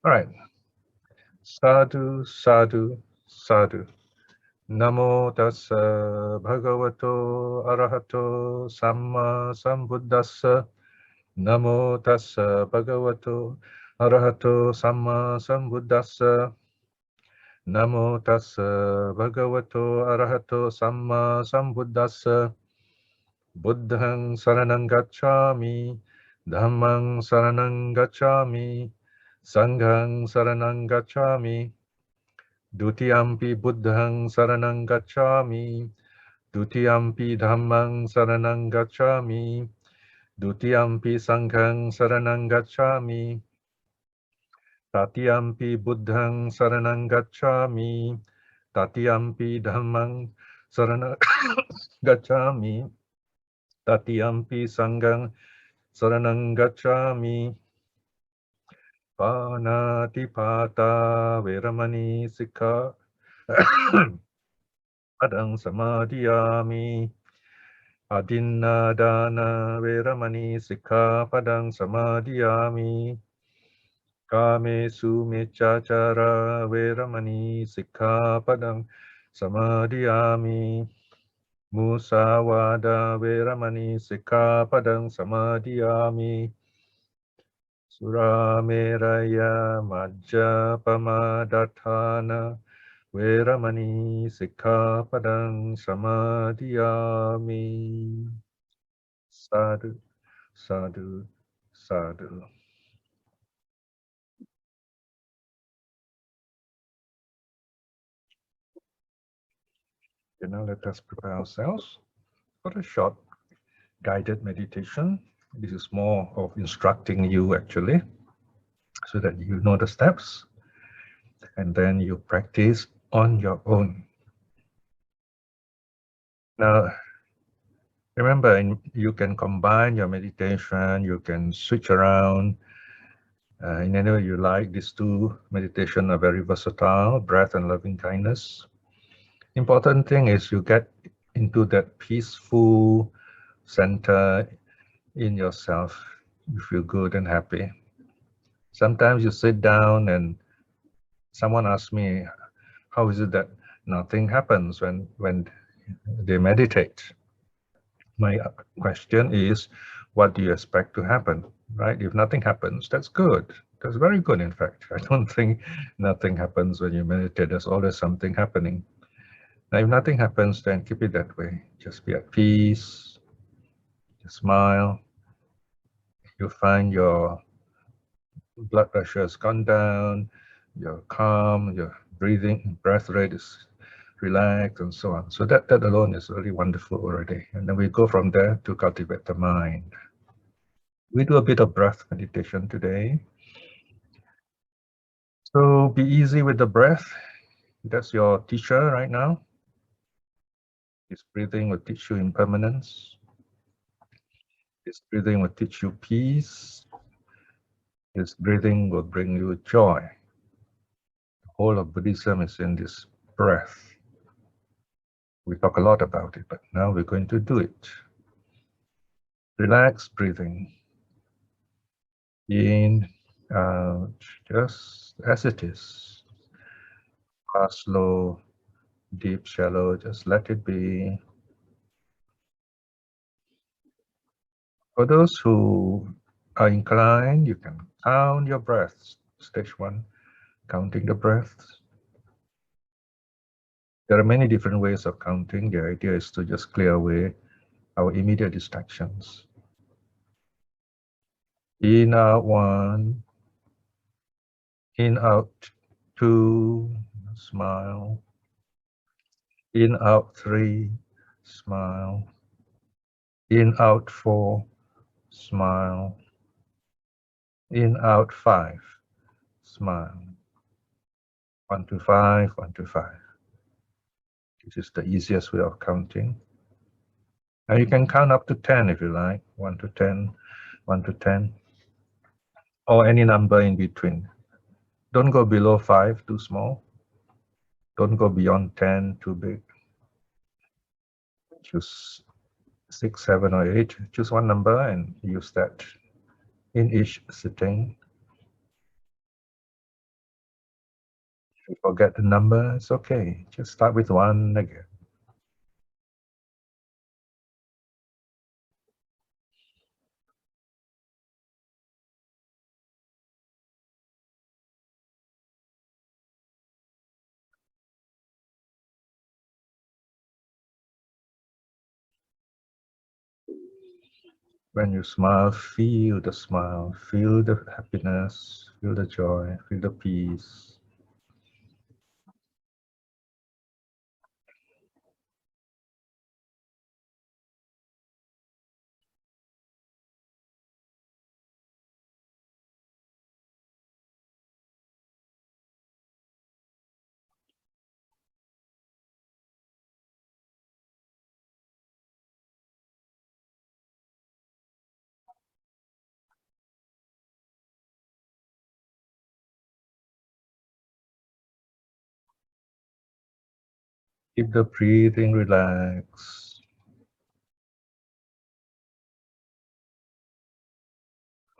All right. Sadhu, sadhu, sadhu. Namo tassa bhagavato arahato samma sambuddhassa. Namo tassa bhagavato arahato samma sambuddhassa. Namo tassa bhagavato arahato samma sambuddhassa. Buddhang saranang gacchami, dhammang saranang gacchami, sanghang saranang gacchami. Dutiyampi buddhang saranang gacchami, dutiyampi dhammang saranang gacchami, dutiyampi sanghang saranang gacchami, tatiyampi buddhang saranang gacchami, tatiyampi dhammang saranang gacchami, tatiyampi sanghang saranang gacchami. Panatipata veramani sikha padang samadhiyami. Adinadana veramani sikha padang samadhiyami. Kame sumechachara veramani sikha padang samadhiyami. Musawada veramani sikha padang samadhiyami. Surameraya majjapamadatthana veramani sikkhapadang samadhiyami. Sadhu, sadhu, sadhu. Now let us prepare ourselves for a short guided meditation. This is more of instructing you actually, so that you know the steps, and then you practice on your own. Now, remember, you can combine your meditation, you can switch around in any way you like. These two meditation are very versatile, breath and loving kindness. Important thing is you get into that peaceful center in yourself. You feel good and happy. Sometimes you sit down and someone asks me, how is it that nothing happens when they meditate? My question is, what do you expect to happen, right? If nothing happens, that's good. That's very good, in fact. I don't think nothing happens when you meditate. There's always something happening. Now, if nothing happens, then keep it that way. Just be at peace, just smile. You find your blood pressure has gone down, you're calm, your breath rate is relaxed, and so on. So that alone is really wonderful already. And then we go from there to cultivate the mind. We do a bit of breath meditation today. So be easy with the breath. That's your teacher right now. This breathing will teach you impermanence. This breathing will teach you peace. This breathing will bring you joy. The whole of Buddhism is in this breath. We talk a lot about it, but now we're going to do it. Relaxed breathing. In, out, just as it is. Fast, slow, deep, shallow, just let it be. For those who are inclined, you can count your breaths. Stage 1, counting the breaths. There are many different ways of counting. The idea is to just clear away our immediate distractions. In, out, 1. In, out, 2. Smile. In, out, 3. Smile. In, out, 4. Smile. In, out, 5. Smile. 1 to 5, 1 to 5. This is the easiest way of counting. Now you can count up to 10 if you like. 1 to 10, 1 to 10, or any number in between. Don't go below 5, too small. Don't go beyond 10, too big. Choose 6, 7, or 8. Choose one number and use that in each sitting. If you forget the number, it's okay. Just start with one again. When you smile, feel the smile, feel the happiness, feel the joy, feel the peace. Keep the breathing relaxed.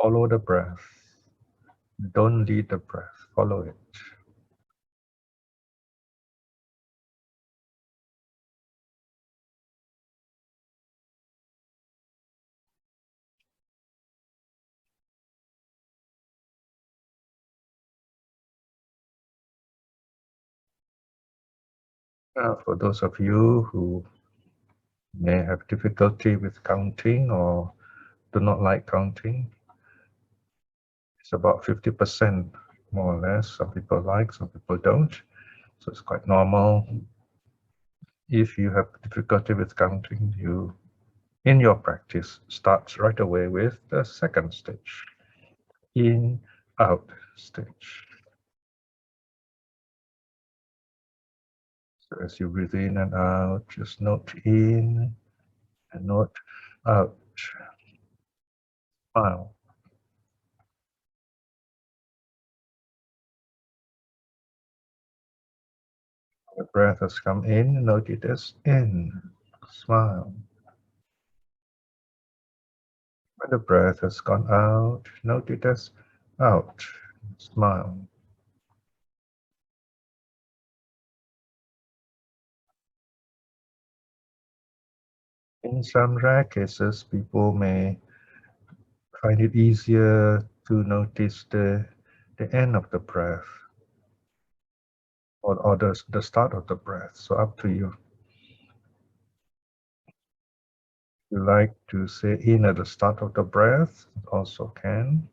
Follow the breath. Don't lead the breath, follow it. For those of you who may have difficulty with counting or do not like counting, it's about 50% more or less. Some people like, some people don't. So it's quite normal. If you have difficulty with counting, you, in your practice, start right away with the second stage, in, out stage. So as you breathe in and out, just note in and note out. Smile. The breath has come in, note it as in. Smile. When the breath has gone out, note it as out. Smile. In some rare cases, people may find it easier to notice the end of the breath or the start of the breath. So up to you. If you like to say in at the start of the breath, also can.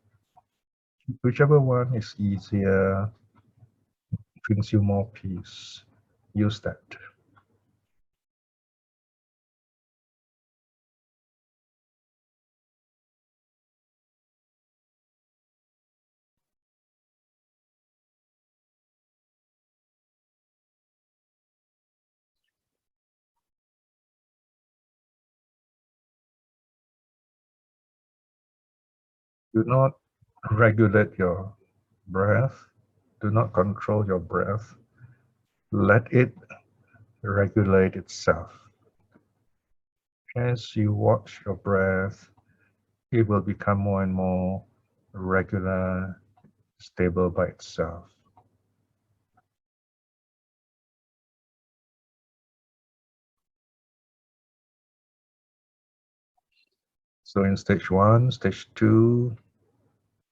Whichever one is easier, brings you more peace. Use that. Do not regulate your breath. Do not control your breath. Let it regulate itself. As you watch your breath, it will become more and more regular, stable by itself. So in stage 1, stage 2,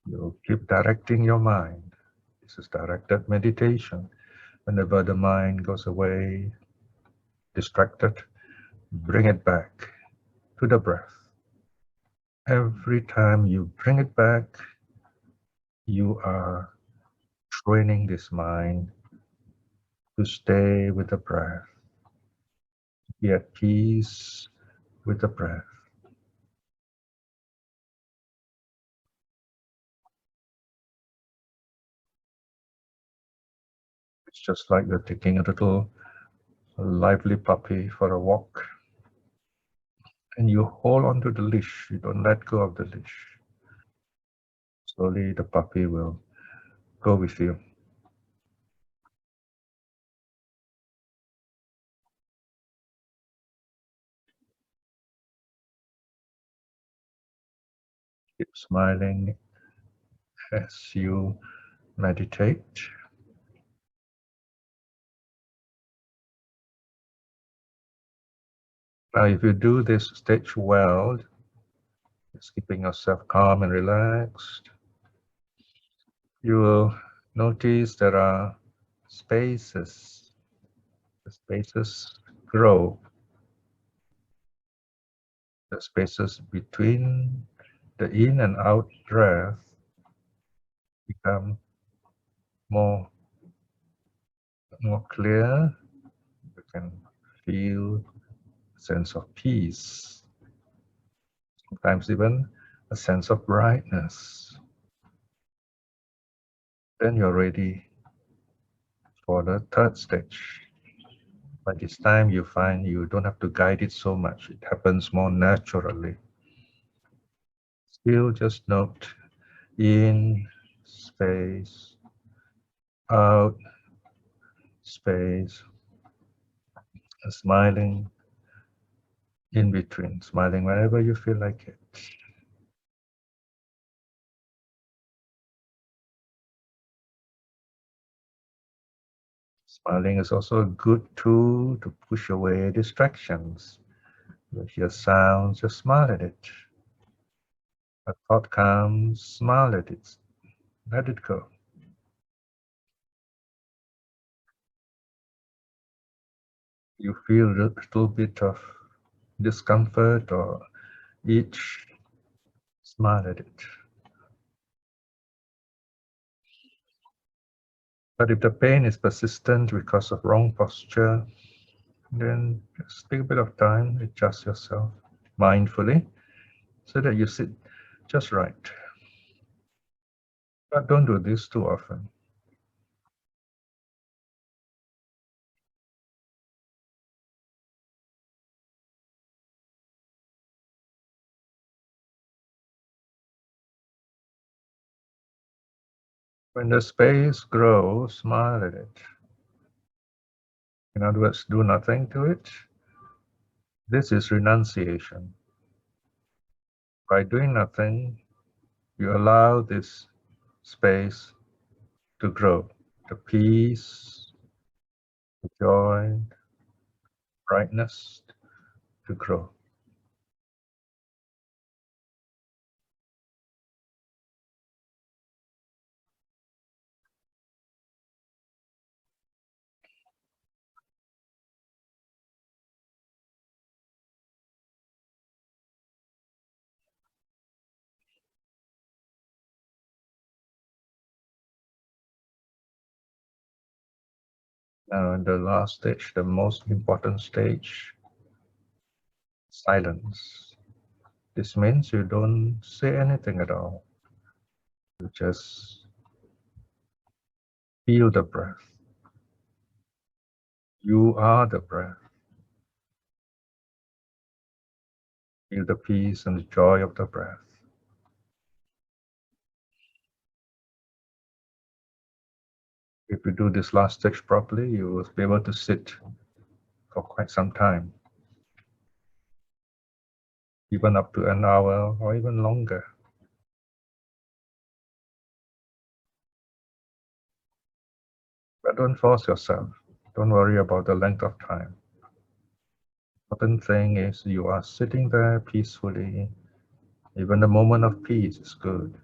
you'll keep directing your mind. This is directed meditation. Whenever the mind goes away, distracted, bring it back to the breath. Every time you bring it back, you are training this mind to stay with the breath, be at peace with the breath. It's just like you're taking a little lively puppy for a walk, and you hold onto the leash. You don't let go of the leash. Slowly, the puppy will go with you. Keep smiling as you meditate. Now, if you do this stage well, just keeping yourself calm and relaxed, you will notice there are spaces. The spaces grow. The spaces between the in and out breath become more clear. You can feel a sense of peace, sometimes even a sense of brightness. Then you're ready for the third stage. By this time, you find you don't have to guide it so much. It happens more naturally. Still just note in space, out space, smiling in between, smiling whenever you feel like it. Smiling is also a good tool to push away distractions. You hear sounds, just smile at it. A thought comes, smile at it. Let it go. You feel a little bit of discomfort or itch, smile at it. But if the pain is persistent because of wrong posture, then just take a bit of time, adjust yourself mindfully so that you sit just right. But don't do this too often. When the space grows, smile at it. In other words, do nothing to it. This is renunciation. By doing nothing, you allow this space to grow. The peace, the joy, brightness to grow. Now, in the last stage, the most important stage, silence. This means you don't say anything at all. You just feel the breath. You are the breath. Feel the peace and the joy of the breath. If you do this last stage properly, you will be able to sit for quite some time, even up to an hour or even longer. But don't force yourself. Don't worry about the length of time. The important thing is you are sitting there peacefully. Even the moment of peace is good.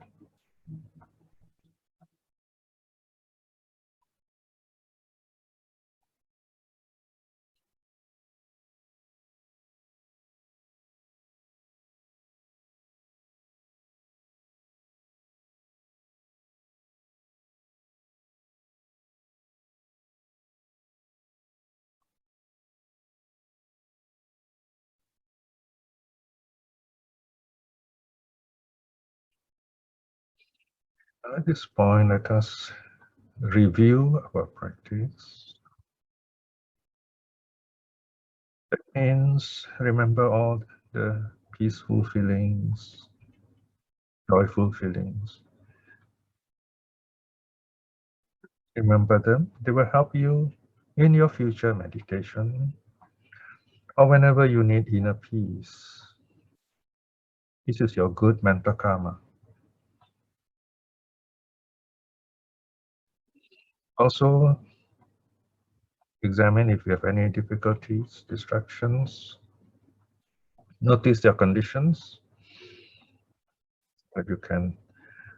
At this point, let us review our practice. That means remember all the peaceful feelings, joyful feelings. Remember them. They will help you in your future meditation or whenever you need inner peace. This is your good mental karma. Also, examine if you have any difficulties, distractions. Notice their conditions, that you can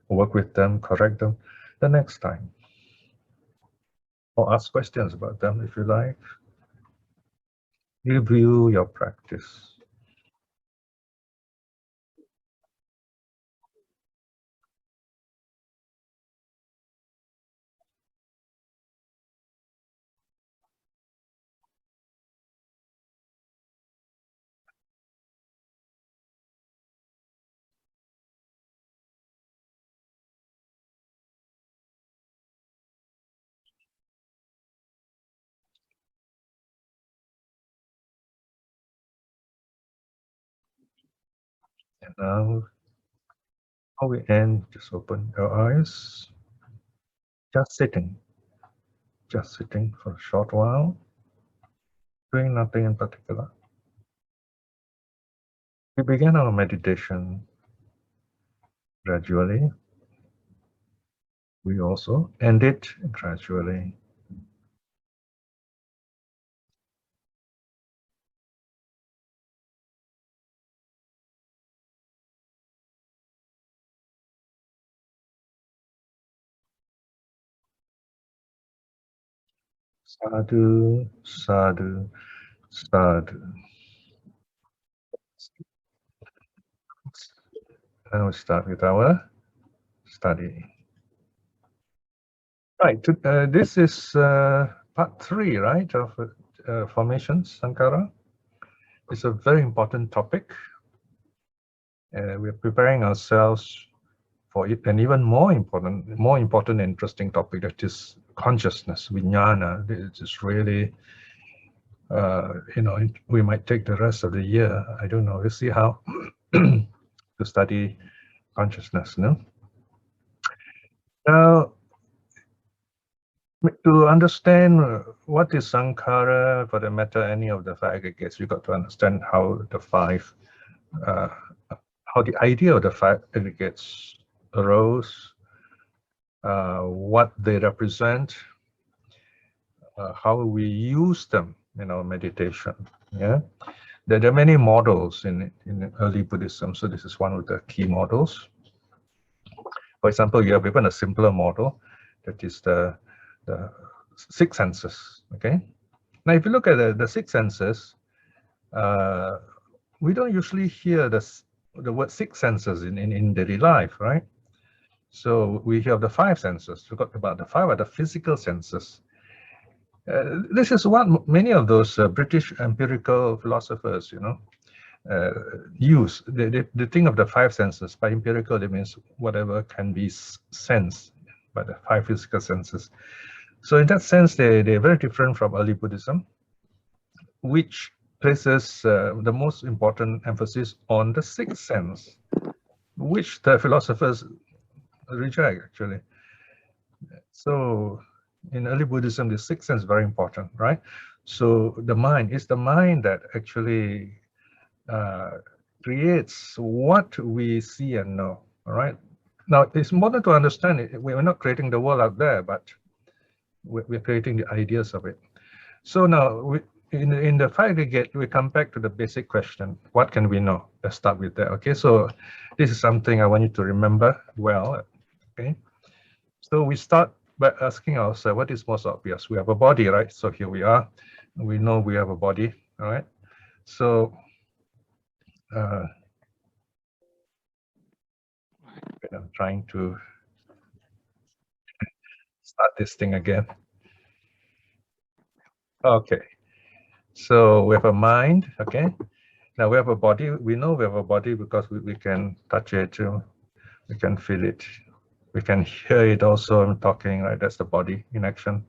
work with them, correct them the next time, or ask questions about them if you like. Review your practice. And now, how we end, just open your eyes, just sitting for a short while, doing nothing in particular. We began our meditation gradually. We also end it gradually. Sadhu, sadhu, sadhu. Now we start with our study. Right, this is part 3, right, of formations, Saṅkhārā. It's a very important topic. We're preparing ourselves for it, an even more important, interesting topic, that is consciousness, vijnana. It's really, we might take the rest of the year. I don't know. We'll see how to study consciousness. No. Now, to understand what is Saṅkhārā, for the matter, any of the 5 aggregates, we got to understand how the idea of the 5 aggregates arose, what they represent, how we use them in our meditation. Yeah, there are many models in early Buddhism, so this is one of the key models. For example, you have even a simpler model, that is the 6 senses. Okay, now if you look at the 6 senses, we don't usually hear the word 6 senses in daily life, right? So we have the 5 senses. We got about the 5 are the physical senses. This is what many of those British empirical philosophers, use. They think of the 5 senses. By empirical, it means whatever can be sensed by the 5 physical senses. So in that sense, they're very different from early Buddhism, which places the most important emphasis on the 6th sense, which the philosophers reject, actually. So in early Buddhism, the 6th sense is very important, right? So the mind is the mind that actually creates what we see and know, all right? Now, it's important to understand it. We're not creating the world out there, but we're creating the ideas of it. So now, in the 5 aggregate, we come back to the basic question: what can we know? Let's start with that. Okay, so this is something I want you to remember well. Okay, so we start by asking ourselves, what is most obvious? We have a body, right? So here we are. We know we have a body, all right? So I'm trying to start this thing again. Okay, so we have a mind. Okay, now we have a body. We know we have a body because we can touch it, we can feel it, we can hear it also. I'm talking, right? That's the body in action.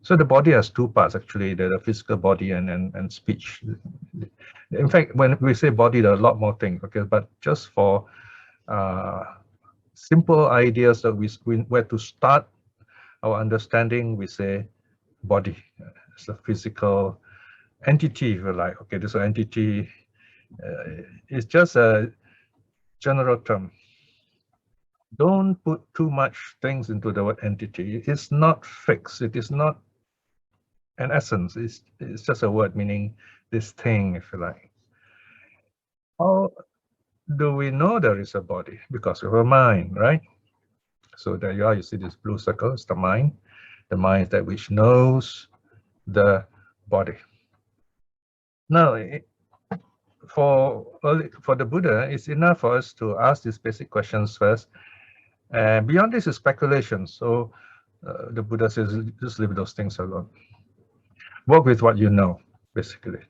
So the body has 2 parts, actually, the physical body and speech. In fact, when we say body, there are a lot more things, okay? But just for simple ideas that we where to start our understanding, we say body. It's a physical entity, if you like. Okay, this entity is just a general term. Don't put too much things into the word entity. It's not fixed. It is not an essence. It's just a word meaning this thing, if you like. How do we know there is a body? Because of a mind, right? So there you are, you see this blue circle, it's the mind. The mind is that which knows the body. Now, for the Buddha, it's enough for us to ask these basic questions first. And beyond this is speculation. So the Buddha says, just leave those things alone. Work with what you know, basically.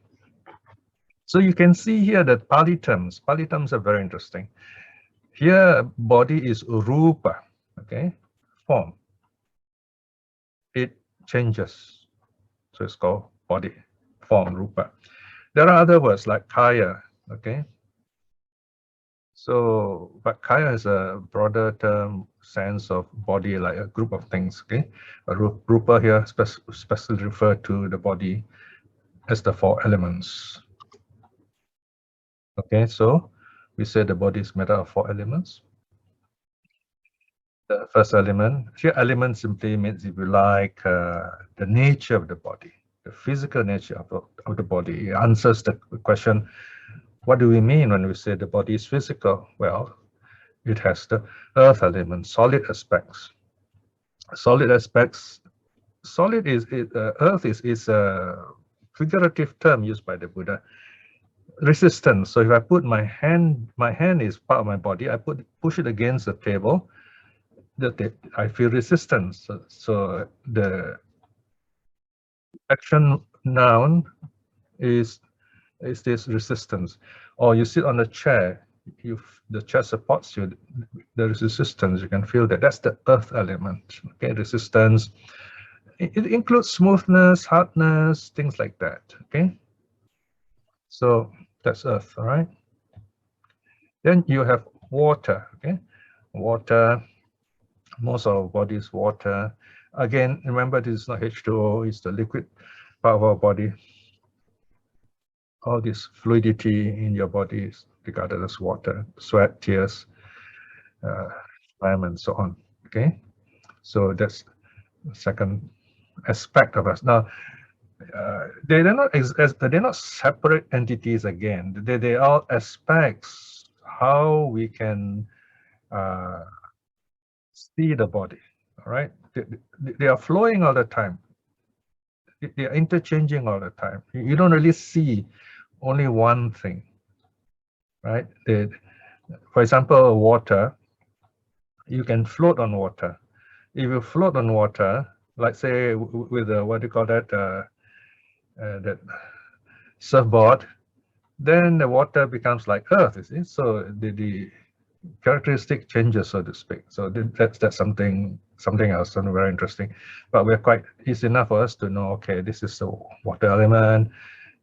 So you can see here that Pali terms. Pali terms are very interesting. Here, body is rupa, okay, form. It changes. So it's called body, form, rupa. There are other words like kaya, okay. So, but kaya is a broader term sense of body, like a group of things, okay. Rupa here specifically refer to the body as the four elements. Okay, so we say the body is made up of four elements. The first element, here element simply means, if you like, the nature of the body, the physical nature of the body. It answers the question, what do we mean when we say the body is physical? Well, it has the earth element, solid aspects. Solid aspects, solid is, earth is a figurative term used by the Buddha. Resistance. So if I put my hand is part of my body, I push it against the table, I feel resistance. So the action noun is this resistance. Or you sit on a chair, the chair supports you, there is resistance, you can feel that. That's the earth element, okay, resistance. It includes smoothness, hardness, things like that, okay. So that's earth, all right. Then you have water, okay. Water, most of our body is water. Again, remember, this is not H2O, it's the liquid part of our body. All this fluidity in your body is regarded as water, sweat, tears, phlegm, and so on, okay. So that's the second aspect of us. Now, they're not separate entities again. They are aspects, how we can see the body, all right? They are flowing all the time. They are interchanging all the time. You don't really see only one thing, right? For example, water, you can float on water. If you float on water, like say with what do you call that, that surfboard, then the water becomes like earth, you see? So the characteristic changes, so to speak. So that's something else, something very interesting. But it's enough for us to know, okay, this is the water element,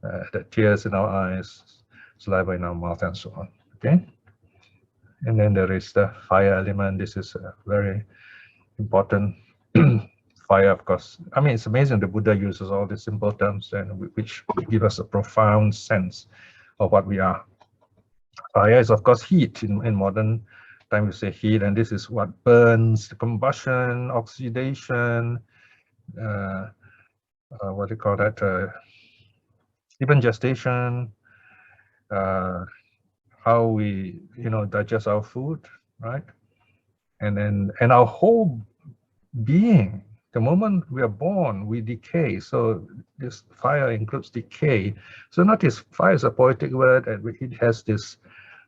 the tears in our eyes, saliva in our mouth, and so on, okay? And then there is the fire element. This is a very important fire, of course. I mean, it's amazing the Buddha uses all these simple terms and which give us a profound sense of what we are. Fire is, of course, heat. In modern time, we say heat, and this is what burns, the combustion, oxidation, what do you call that? Even gestation, how we, digest our food, right? And our whole being, the moment we are born, we decay. So this fire includes decay. So notice, fire is a poetic word, and it has this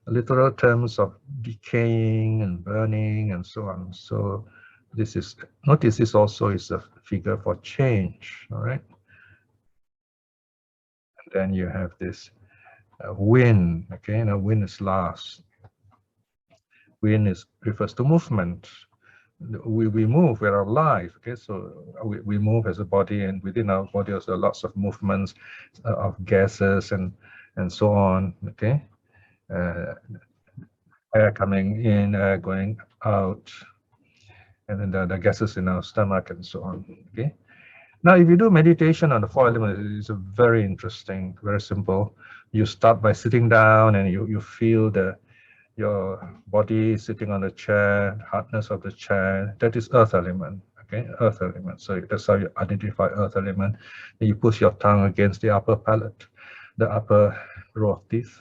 literal terms of decaying and burning and so on. So notice this also is a figure for change, all right? And then you have this wind, okay? Now wind is last. Wind refers to movement. We move, we're alive, okay? So we move as a body, and within our body also lots of movements of gases and so on, okay? Air coming in, air going out, and then the gases in our stomach and so on, okay? Now, if you do meditation on the four elements, it's a very interesting, very simple. You start by sitting down and you feel your body sitting on the chair, the hardness of the chair. That is earth element, okay? Earth element. So that's how you identify earth element. Then you push your tongue against the upper palate, the upper row of teeth.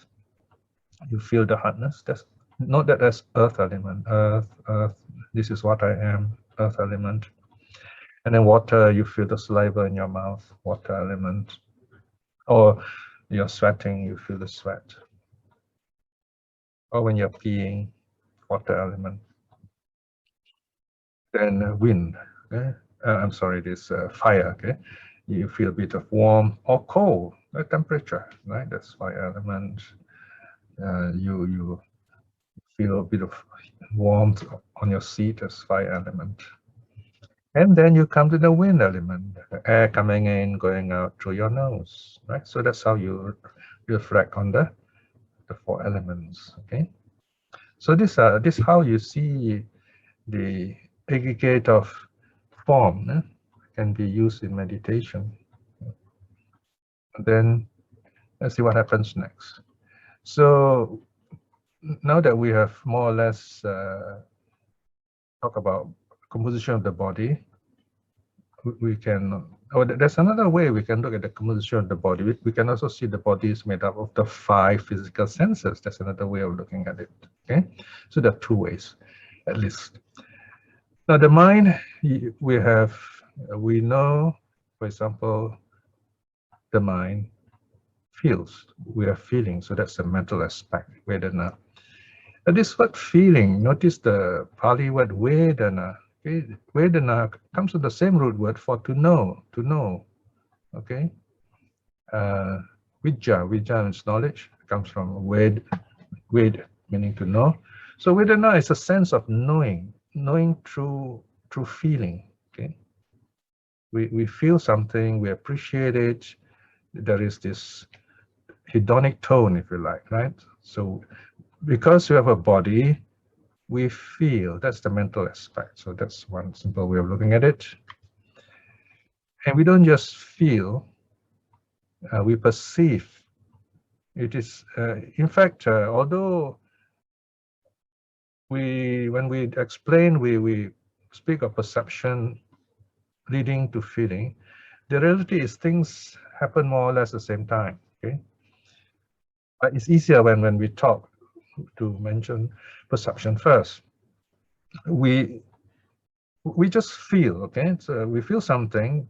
You feel the hardness. That's not that as earth element. Earth. This is what I am. Earth element. And then water. You feel the saliva in your mouth. Water element. Or you're sweating. You feel the sweat. Or when you're peeing, water element. Then wind. Okay? I'm sorry. This fire. Okay. You feel a bit of warm or cold. The temperature. Right. That's fire element. You feel a bit of warmth on your seat as fire element. And then you come to the wind element, the air coming in, going out through your nose, right? So that's how you reflect on the four elements, okay? So this how you see the aggregate of form can be used in meditation. And then let's see what happens next. So now that we have more or less talk about composition of the body, we can, there's another way we can look at the composition of the body. We can also see the body is made up of the 5 physical senses. That's another way of looking at it, okay? So there are 2 ways, at least. Now the mind, we know, for example, the mind feels, we are feeling, so that's the mental aspect, Vedana. And this word feeling, notice the Pali word Vedana. Okay? Vedana comes from the same root word for to know, okay? Vijja is knowledge, comes from ved meaning to know. So Vedana is a sense of knowing through feeling, okay? We feel something, we appreciate it, there is this hedonic tone, if you like, right? So because we have a body, we feel. That's the mental aspect. So that's one simple way of looking at it. And we don't just feel, we perceive. It is, in fact, although when we explain, we speak of perception leading to feeling, the reality is things happen more or less at the same time, okay? But it's easier when we talk to mention perception first. We just feel, okay? So we feel something,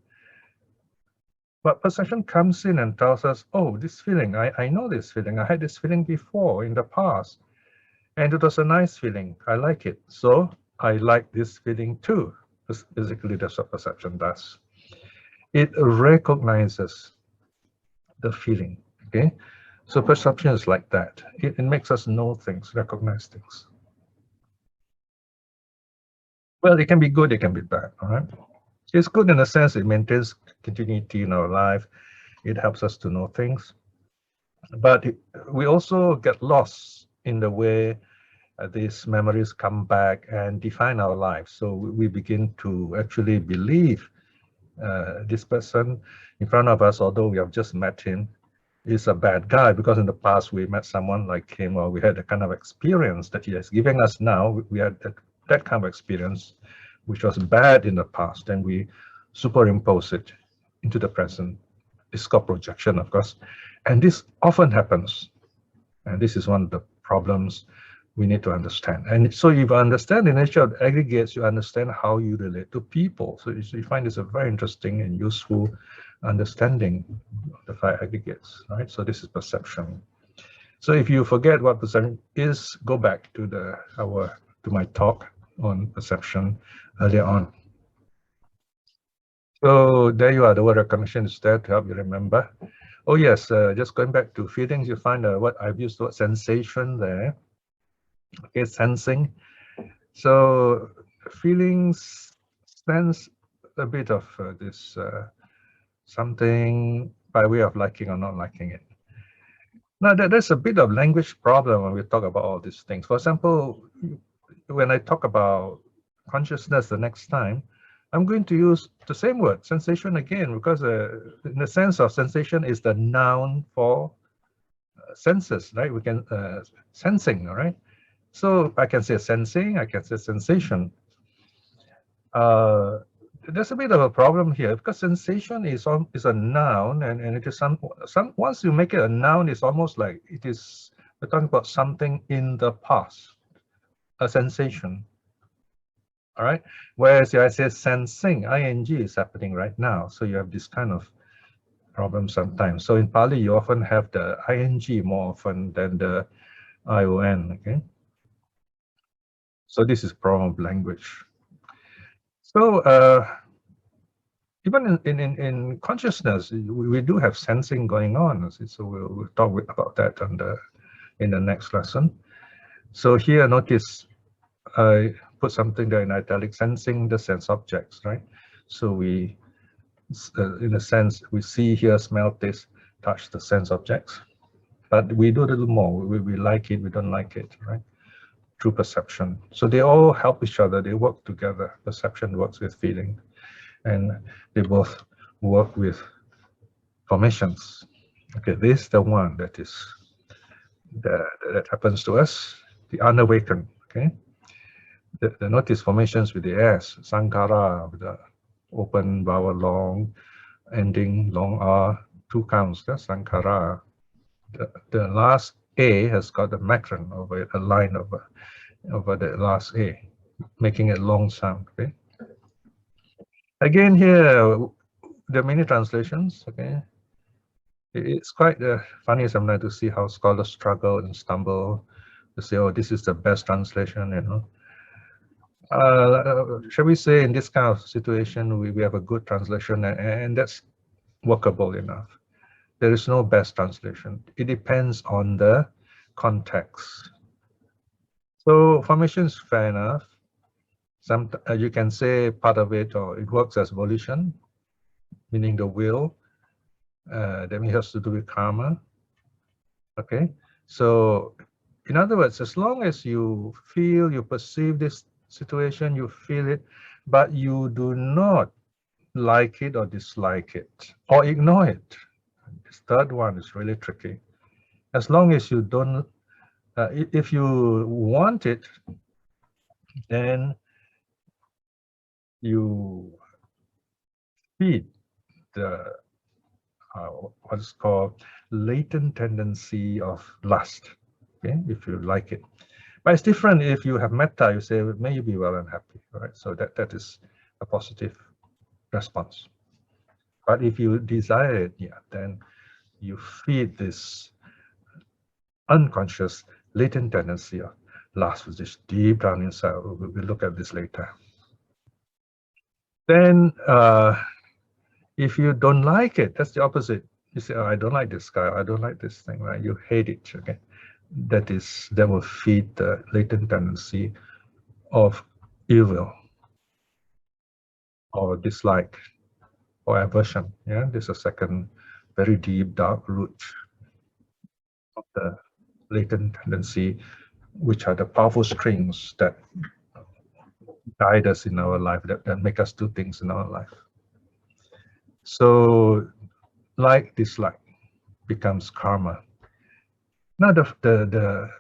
but perception comes in and tells us, oh, this feeling, I know this feeling. I had this feeling before in the past, and it was a nice feeling. I like it. So I like this feeling too. Basically, that's what perception does. It recognizes the feeling, okay? So perception is like that. It makes us know things, recognize things. Well, it can be good, it can be bad, all right? It's good in the sense it maintains continuity in our life. It helps us to know things. But we also get lost in the way these memories come back and define our lives. So we begin to actually believe this person in front of us, although we have just met him, is a bad guy because in the past we met someone like him, or we had the kind of experience that he is giving us now. We had that kind of experience, which was bad in the past, and we superimpose it into the present. It's called projection, of course. And this often happens. And this is one of the problems we need to understand. And so if you understand the nature of aggregates, you understand how you relate to people. So you find this a very interesting and useful understanding of the 5 aggregates, right? So this is perception. So if you forget what perception is, go back to my talk on perception earlier on. So there you are, the word recognition is there to help you remember. Oh yes, just going back to feelings, you find what I've used the word sensation there. Okay, sensing. So feelings sense a bit of this something by way of liking or not liking it. Now there's a bit of language problem when we talk about all these things. For example, when I talk about consciousness the next time, I'm going to use the same word, sensation, again, because in the sense of sensation is the noun for senses, right? We can sensing, all right? So I can say sensing, I can say sensation. There's a bit of a problem here because sensation is a noun, and it is once you make it a noun, it's almost like it is We're talking about something in the past, a sensation. All right. Whereas I say sensing, ing is happening right now. So you have this kind of problem sometimes. So in Pali, you often have the ing more often than the ion. Okay. So this is problem of language. So even in consciousness, we do have sensing going on. So we'll talk about that in the next lesson. So here, notice I put something there in italic, sensing the sense objects, right? So we, in a sense, we see, hear, smell, taste, touch the sense objects. But we do a little more. We like it, we don't like it, right? Through perception. So they all help each other. They work together. Perception works with feeling. And they both work with formations. Okay, this is the one that is that happens to us, the unawakened. Okay, the notice formations with the S, Saṅkhārā, with the open vowel long, ending long R, 2 counts. That's Saṅkhārā. The last A has got a macron over it, a line over the last A, making it long sound. Okay. Again here, there are many translations. Okay. It's quite funny sometimes to see how scholars struggle and stumble to say, oh, this is the best translation, you know. Shall we say in this kind of situation, we have a good translation and that's workable enough. There is no best translation. It depends on the context. So formation is fair enough. Some you can say part of it, or it works as volition, meaning the will. That has to do with karma. Okay, so in other words, as long as you feel, you perceive this situation, you feel it, but you do not like it or dislike it or ignore it. This third one is really tricky. As long as you don't, if you want it, then you feed the what's called latent tendency of lust. Okay, if you like it. But it's different if you have metta, you say, may you be well and happy, right? So that is a positive response. But if you desire it, yeah, then you feed this unconscious latent tendency of lust, which is deep down inside. We'll look at this later. Then if you don't like it, that's the opposite. You say, oh, I don't like this guy, I don't like this thing, right? You hate it, okay? That will feed the latent tendency of evil or dislike or aversion. Yeah, this is a second very deep, dark root of the latent tendency, which are the powerful strings that guide us in our life, that make us do things in our life. So, like, dislike becomes karma. Now, the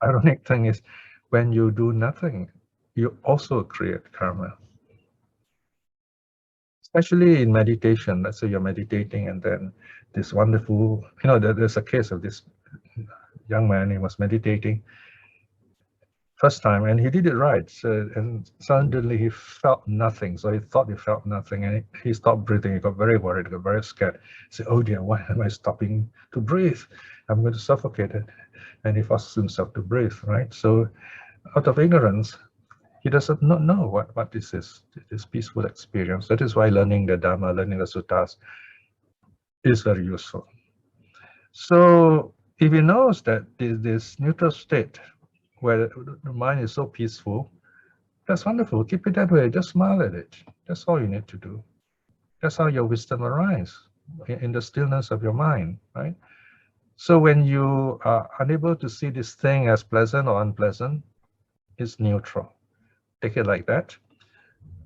ironic thing is, when you do nothing, you also create karma. Especially in meditation. Let's say you're meditating and then this wonderful, there's a case of this young man. He was meditating first time and he did it right. So, and suddenly he felt nothing. So he thought he felt nothing and he stopped breathing. He got very worried, got very scared. He said, oh dear, why am I stopping to breathe? I'm going to suffocate it. And he forces himself to breathe, right? So out of ignorance, he does not know what this is, this peaceful experience. That is why learning the Dhamma, learning the suttas is very useful. So if he knows that this neutral state where the mind is so peaceful, that's wonderful. Keep it that way. Just smile at it. That's all you need to do. That's how your wisdom arises, in the stillness of your mind, right? So when you are unable to see this thing as pleasant or unpleasant, it's neutral. Take it like that.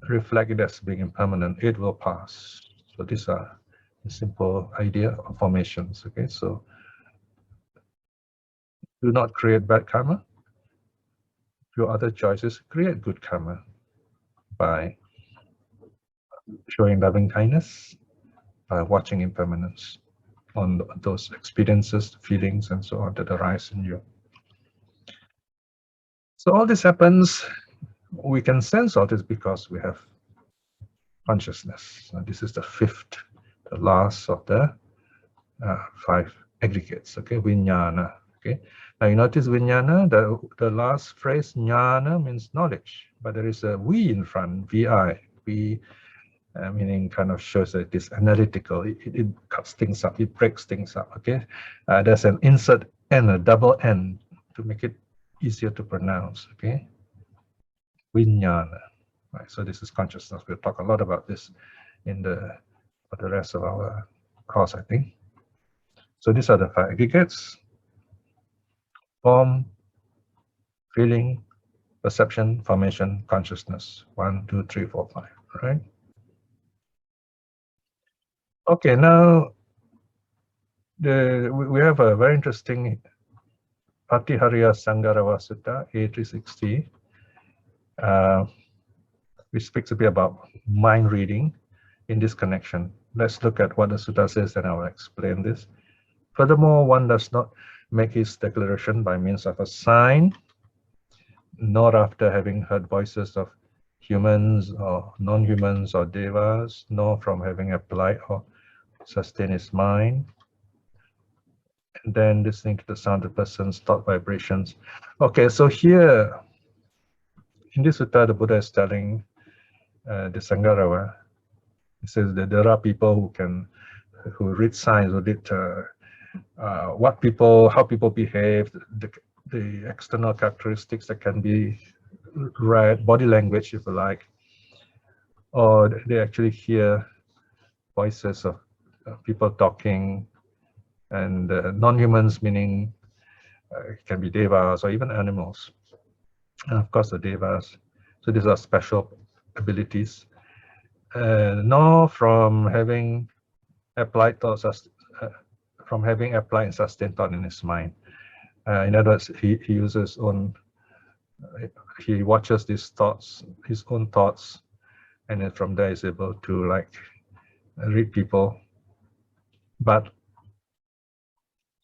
Reflect it as being impermanent. It will pass. So these are a simple idea of formations. Okay, so do not create bad karma. Your other choices, create good karma by showing loving kindness, by watching impermanence. on those experiences, feelings, and so on that arise in you. So all this happens, we can sense all this because we have consciousness. So this is the fifth, the last of the 5 aggregates, okay, vijnana, okay. Now you notice vijnana, the last phrase, jnana, means knowledge, but there is a vi in front, vi, meaning kind of shows that it is analytical, it cuts things up, it breaks things up, okay. There's an insert n, a double n, to make it easier to pronounce, okay. Vijnana, right, so this is consciousness. We'll talk a lot about this for the rest of our course, I think. So these are the 5 aggregates: form, feeling, perception, formation, consciousness. 1, 2, 3, 4, 5, right? Okay, now we have a very interesting Patihariya Saṅkhārā Sutta, A360, which speaks a bit about mind reading in this connection. Let's look at what the sutta says, and I will explain this. Furthermore, one does not make his declaration by means of a sign, nor after having heard voices of humans or non-humans or devas, nor from having applied or sustained his mind, and then listening to the sound of the person's thought vibrations. Okay, so here in this sutta, the Buddha is telling the Saṅkhārā, he says that there are people who read signs, who read how people behave, the external characteristics that can be read, body language, if you like, or they actually hear voices of people talking, and non-humans, meaning it can be devas or even animals, and of course the devas. So these are special abilities, nor from having applied thoughts, from having applied and sustained thought in his mind. In other words, he uses he watches these thoughts, his own thoughts, and then from there is able to like read people. But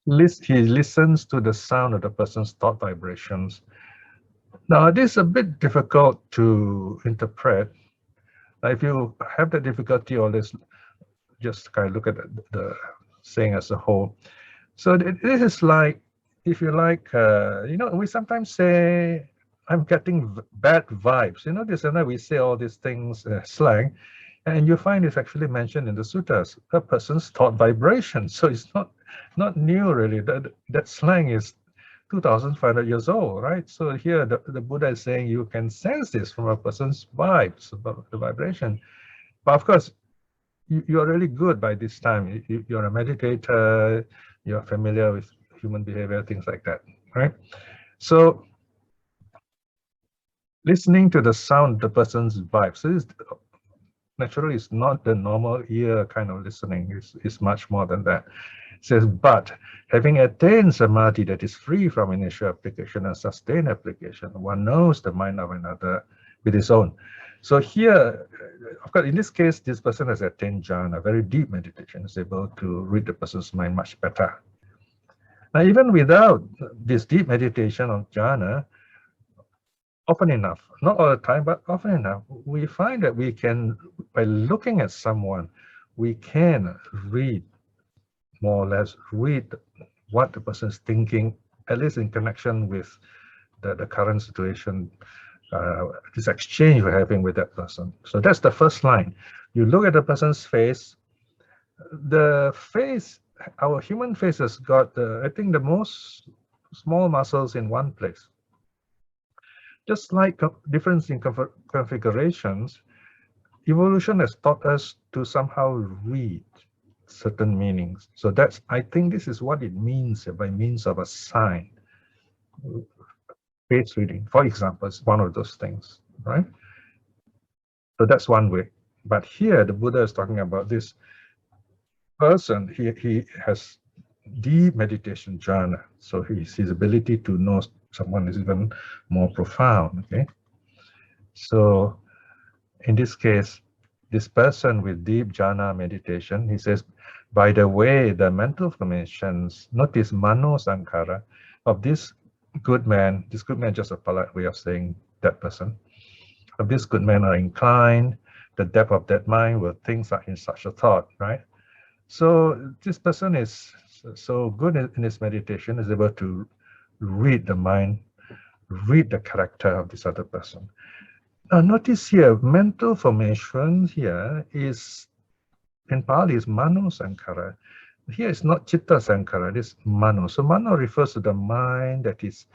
he listens to the sound of the person's thought vibrations. Now, this is a bit difficult to interpret. Now, if you have that difficulty, always just kind of look at the saying as a whole. So this is like, if you like, we sometimes say, I'm getting bad vibes. This and that we say all these things, slang, and you find it's actually mentioned in the suttas, a person's thought vibration. So it's not new really. That slang is 2,500 years old, right? So here the Buddha is saying you can sense this from a person's vibes, about the vibration. But of course, you are really good by this time. You're a meditator, you're familiar with human behavior, things like that, right? So listening to the sound of the person's vibes, so naturally it's not the normal ear kind of listening, it's much more than that. It says, but having attained samadhi that is free from initial application and sustained application, one knows the mind of another with his own. So here, of course, in this case, this person has attained jhana, very deep meditation, is able to read the person's mind much better. Now, even without this deep meditation of jhana, often enough, not all the time, but often enough, we find that we can, by looking at someone, we can read, more or less, read what the person is thinking, at least in connection with the current situation, this exchange we're having with that person. So that's the first line. You look at the person's face. The face, our human face has got, I think, the most small muscles in one place. Just like difference in configurations, evolution has taught us to somehow read certain meanings. So I think this is what it means by means of a sign. Face reading, for example, is one of those things, right? So that's one way. But here the Buddha is talking about this person, he has deep meditation jhana. So his ability to know someone is even more profound, okay? So in this case, this person with deep jhana meditation, he says, By the way, the mental formations, notice mano saṅkhārā, of this good man, this good man just a polite way of saying that person, of this good man are inclined, the depth of that mind will think in such a thought, right? So this person is so good in his meditation, is able to read the mind, read the character of this other person. Now notice here, mental formation here is, in Pali, is mano saṅkhārā. Here it's not chitta saṅkhārā, it is mano. So mano refers to the mind that is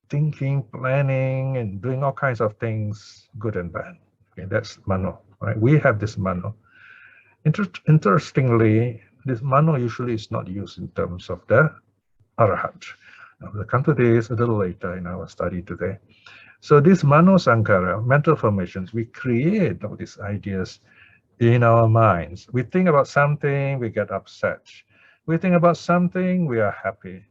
thinking, planning, and doing all kinds of things, good and bad. Okay, that's mano, right? We have this mano. Interestingly, this mano usually is not used in terms of the arhat. We'll come to this a little later in our study today. So this mano saṅkhārā, mental formations, we create all these ideas in our minds. We think about something, we get upset. We think about something, we are happy.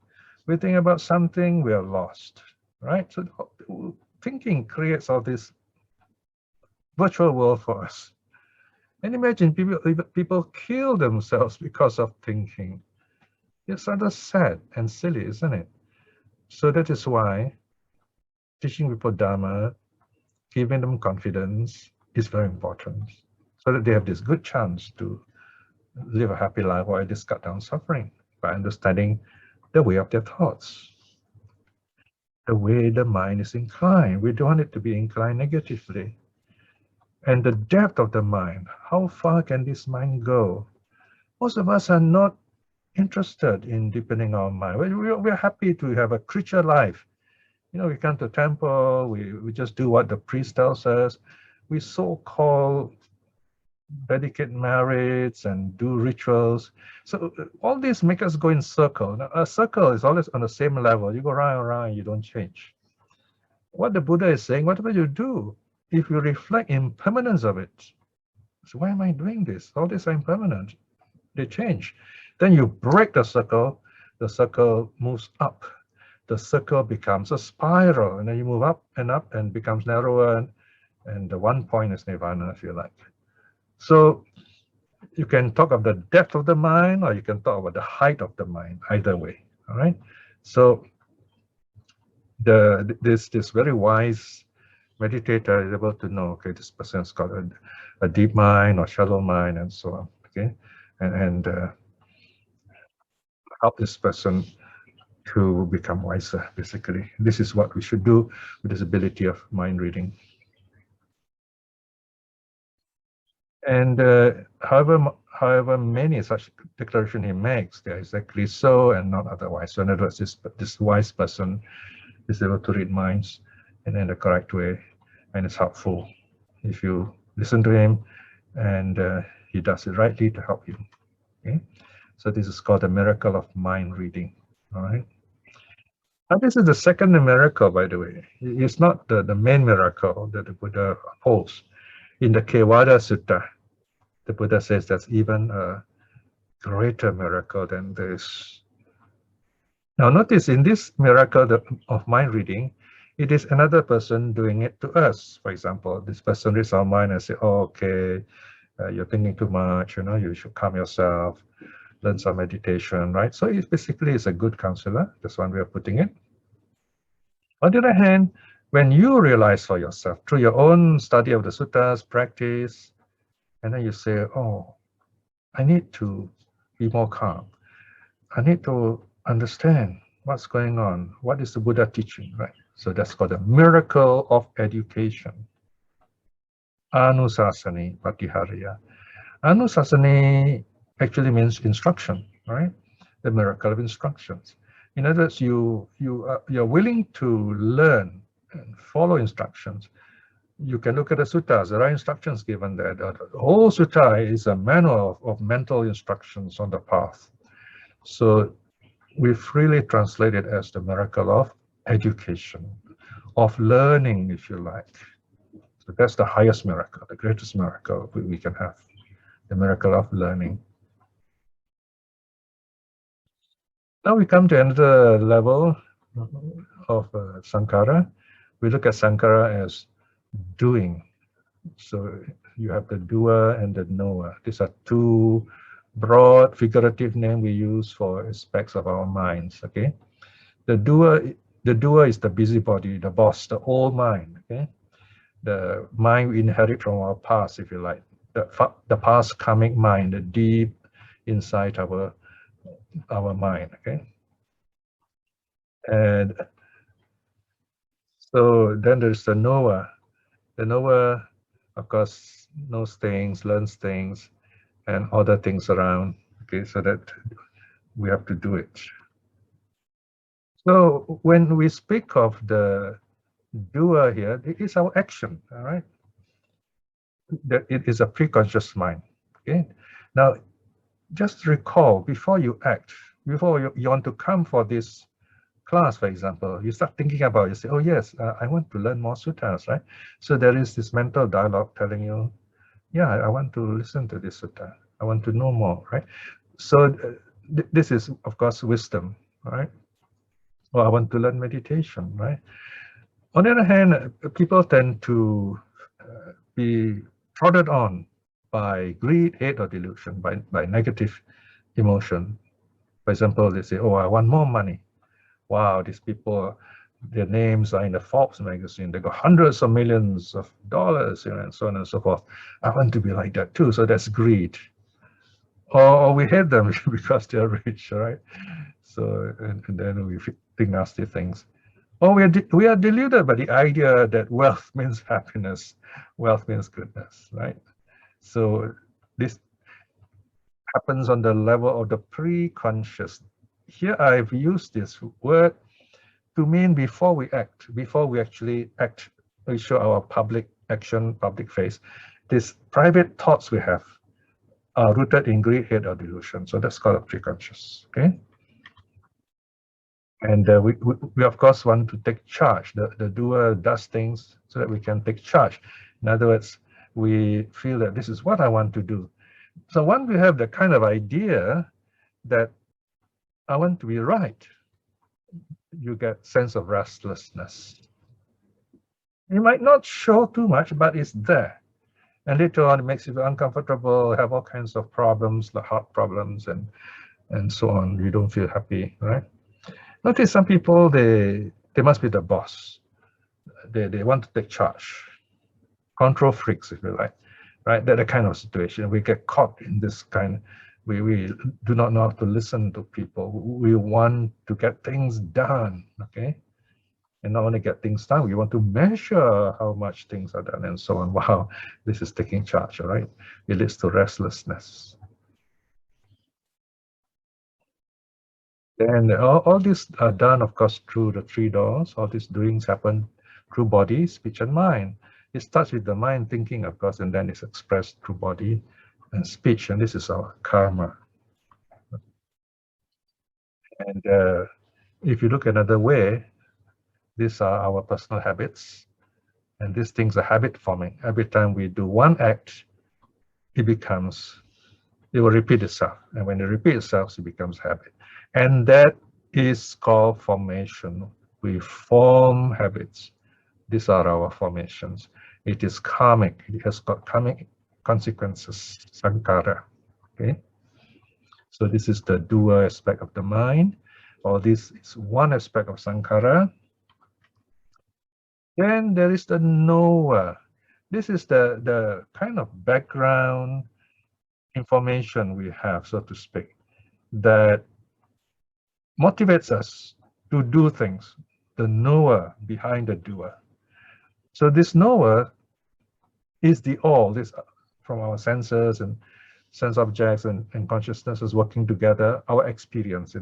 We think about something, we are lost, right? So thinking creates all this virtual world for us. And imagine people kill themselves because of thinking. It's rather sad and silly, isn't it? So that is why teaching people Dhamma, giving them confidence is very important, so that they have this good chance to live a happy life while they cut down suffering by understanding the way of their thoughts, the way the mind is inclined. We don't want it to be inclined negatively. And the depth of the mind, how far can this mind go? Most of us are not interested in deepening our mind. We're happy to have a creature life. You know, we come to temple, we just do what the priest tells us. We so-called dedicate marriage and do rituals. So all these make us go in circle. Now, a circle is always on the same level. You go round and round, you don't change. What the Buddha is saying, whatever you do, if you reflect impermanence of it, so why am I doing this? All these are impermanent. They change. Then you break the circle moves up. The circle becomes a spiral, and then you move up and becomes narrower, and the one point is nirvana, if you like. So you can talk of the depth of the mind, or you can talk about the height of the mind, either way, all right? So this very wise meditator is able to know, okay, this person's got a deep mind or shallow mind and so on, okay? And help this person to become wiser, basically. This is what we should do with this ability of mind reading. And however many such declaration he makes, they are exactly so and not otherwise. So in other words, this wise person is able to read minds in the correct way, and it's helpful if you listen to him, and he does it rightly to help you. Okay, so this is called the miracle of mind reading. All right. Now this is the second miracle, by the way. It's not the main miracle that the Buddha holds. In the Kewada Sutta, the Buddha says that's even a greater miracle than this. Now notice in this miracle of mind reading, it is another person doing it to us. For example, this person reads our mind and say, oh, okay, you're thinking too much, you know, you should calm yourself, learn some meditation, right? So it basically is a good counselor. That's one way of putting it. On the other hand, when you realize for yourself, through your own study of the suttas, practice, and then you say, oh, I need to be more calm. I need to understand what's going on. What is the Buddha teaching, right? So that's called the miracle of education. Anusasani Patiharya. Anusasani actually means instruction, right? The miracle of instructions. In other words, you're willing to learn and follow instructions. You can look at the suttas. There are instructions given there. The whole sutta is a manual of mental instructions on the path. So we freely translate it as the miracle of education, of learning, if you like. So that's the highest miracle, the greatest miracle we can have, the miracle of learning. Now we come to another level of Saṅkhārā. We look at Saṅkhārā as doing. So you have the doer and the knower. These are two broad figurative name we use for aspects of our minds. Okay, the doer is the busybody, the boss, the old mind. Okay, the mind we inherit from our past, if you like, the past karmic mind, the deep inside our mind. Okay, and so then there's the knower. The knower, of course, knows things, learns things, and other things around. Okay, so that we have to do it. So when we speak of the doer here, it is our action, all right? That it is a preconscious mind. Okay. Now, just recall, before you act, before you want to come for this class, for example, you start thinking about, you say, oh yes, I want to learn more suttas, right? So there is this mental dialogue telling you, yeah, I want to listen to this sutta. I want to know more, right? So this is, of course, wisdom, right? Or I want to learn meditation, right? On the other hand, people tend to be prodded on by greed, hate, or delusion, by negative emotion. For example, they say, oh, I want more money. Wow, these people, their names are in the Forbes magazine. They got hundreds of millions of dollars, and so on and so forth. I want to be like that too. So that's greed. Or we hate them because they're rich, right? So, and then we think nasty things. Or we are deluded by the idea that wealth means happiness, wealth means goodness, right? So this happens on the level of the preconscious. Here I've used this word to mean before we act, before we actually act, we show our public action, public face. These private thoughts we have are rooted in greed, hate, or delusion. So that's called a preconscious, okay? And we of course want to take charge. The doer does things so that we can take charge. In other words, we feel that this is what I want to do. So once we have the kind of idea that I want to be right, you get sense of restlessness. It might not show too much, but it's there. And later on, it makes you uncomfortable, have all kinds of problems, like heart problems and so on. You don't feel happy, right? Notice some people, they must be the boss. They want to take charge. Control freaks, if you like, right? That kind of situation. We get caught in this kind. We do not know how to listen to people. We want to get things done, okay? And not only get things done, we want to measure how much things are done and so on. Wow, this is taking charge, all right? It leads to restlessness. And all these are done, of course, through the three doors. All these doings happen through body, speech, and mind. It starts with the mind thinking, of course, and then it's expressed through body and speech. And this is our karma. And if you look another way, these are our personal habits. And these things are habit forming. Every time we do one act, it will repeat itself. And when it repeats itself, it becomes habit. And that is called formation. We form habits. These are our formations. It is karmic. It has got karmic consequences, Saṅkhārā. Okay? So this is the doer aspect of the mind, or this is one aspect of Saṅkhārā. Then there is the knower. This is the kind of background information we have, so to speak, that motivates us to do things, the knower behind the doer. So this knower is the all, this from our senses and sense objects and consciousnesses working together, our experience,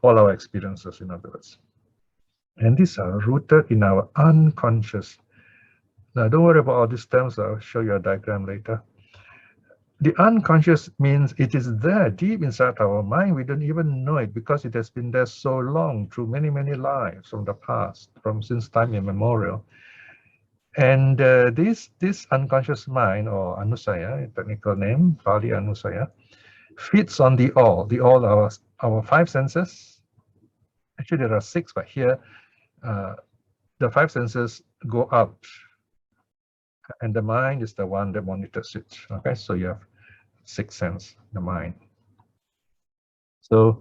all our experiences, in other words. And these are rooted in our unconscious. Now, don't worry about all these terms. I'll show you a diagram later. The unconscious means it is there deep inside our mind. We don't even know it because it has been there so long through many, many lives from the past, from since time immemorial. And this unconscious mind, or anusaya, technical name, Pali anusaya, feeds on the all our five senses. Actually, there are six, but here the five senses go out, and the mind is the one that monitors it. Okay, so you have sixth sense, the mind. So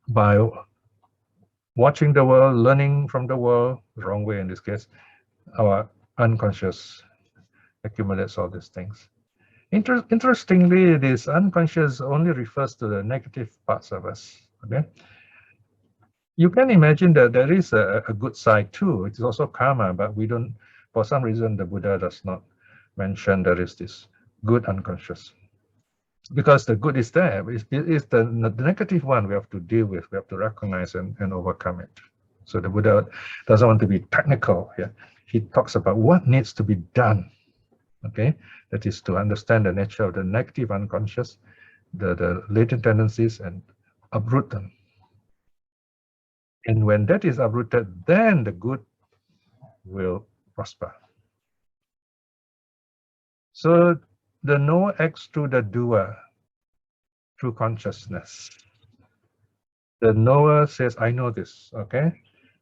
by watching the world, learning from the world, wrong way in this case, our unconscious accumulates all these things. Interestingly, this unconscious only refers to the negative parts of us. Okay, you can imagine that there is a good side too. It is also karma, but we don't. For some reason, the Buddha does not mention there is this good unconscious, because the good is there. It's the negative one we have to deal with. We have to recognize and overcome it. So the Buddha doesn't want to be technical here. He talks about what needs to be done. Okay, that is to understand the nature of the negative unconscious, the latent tendencies, and uproot them. And when that is uprooted, then the good will prosper. So the knower acts through the doer, through consciousness. The knower says, I know this, okay?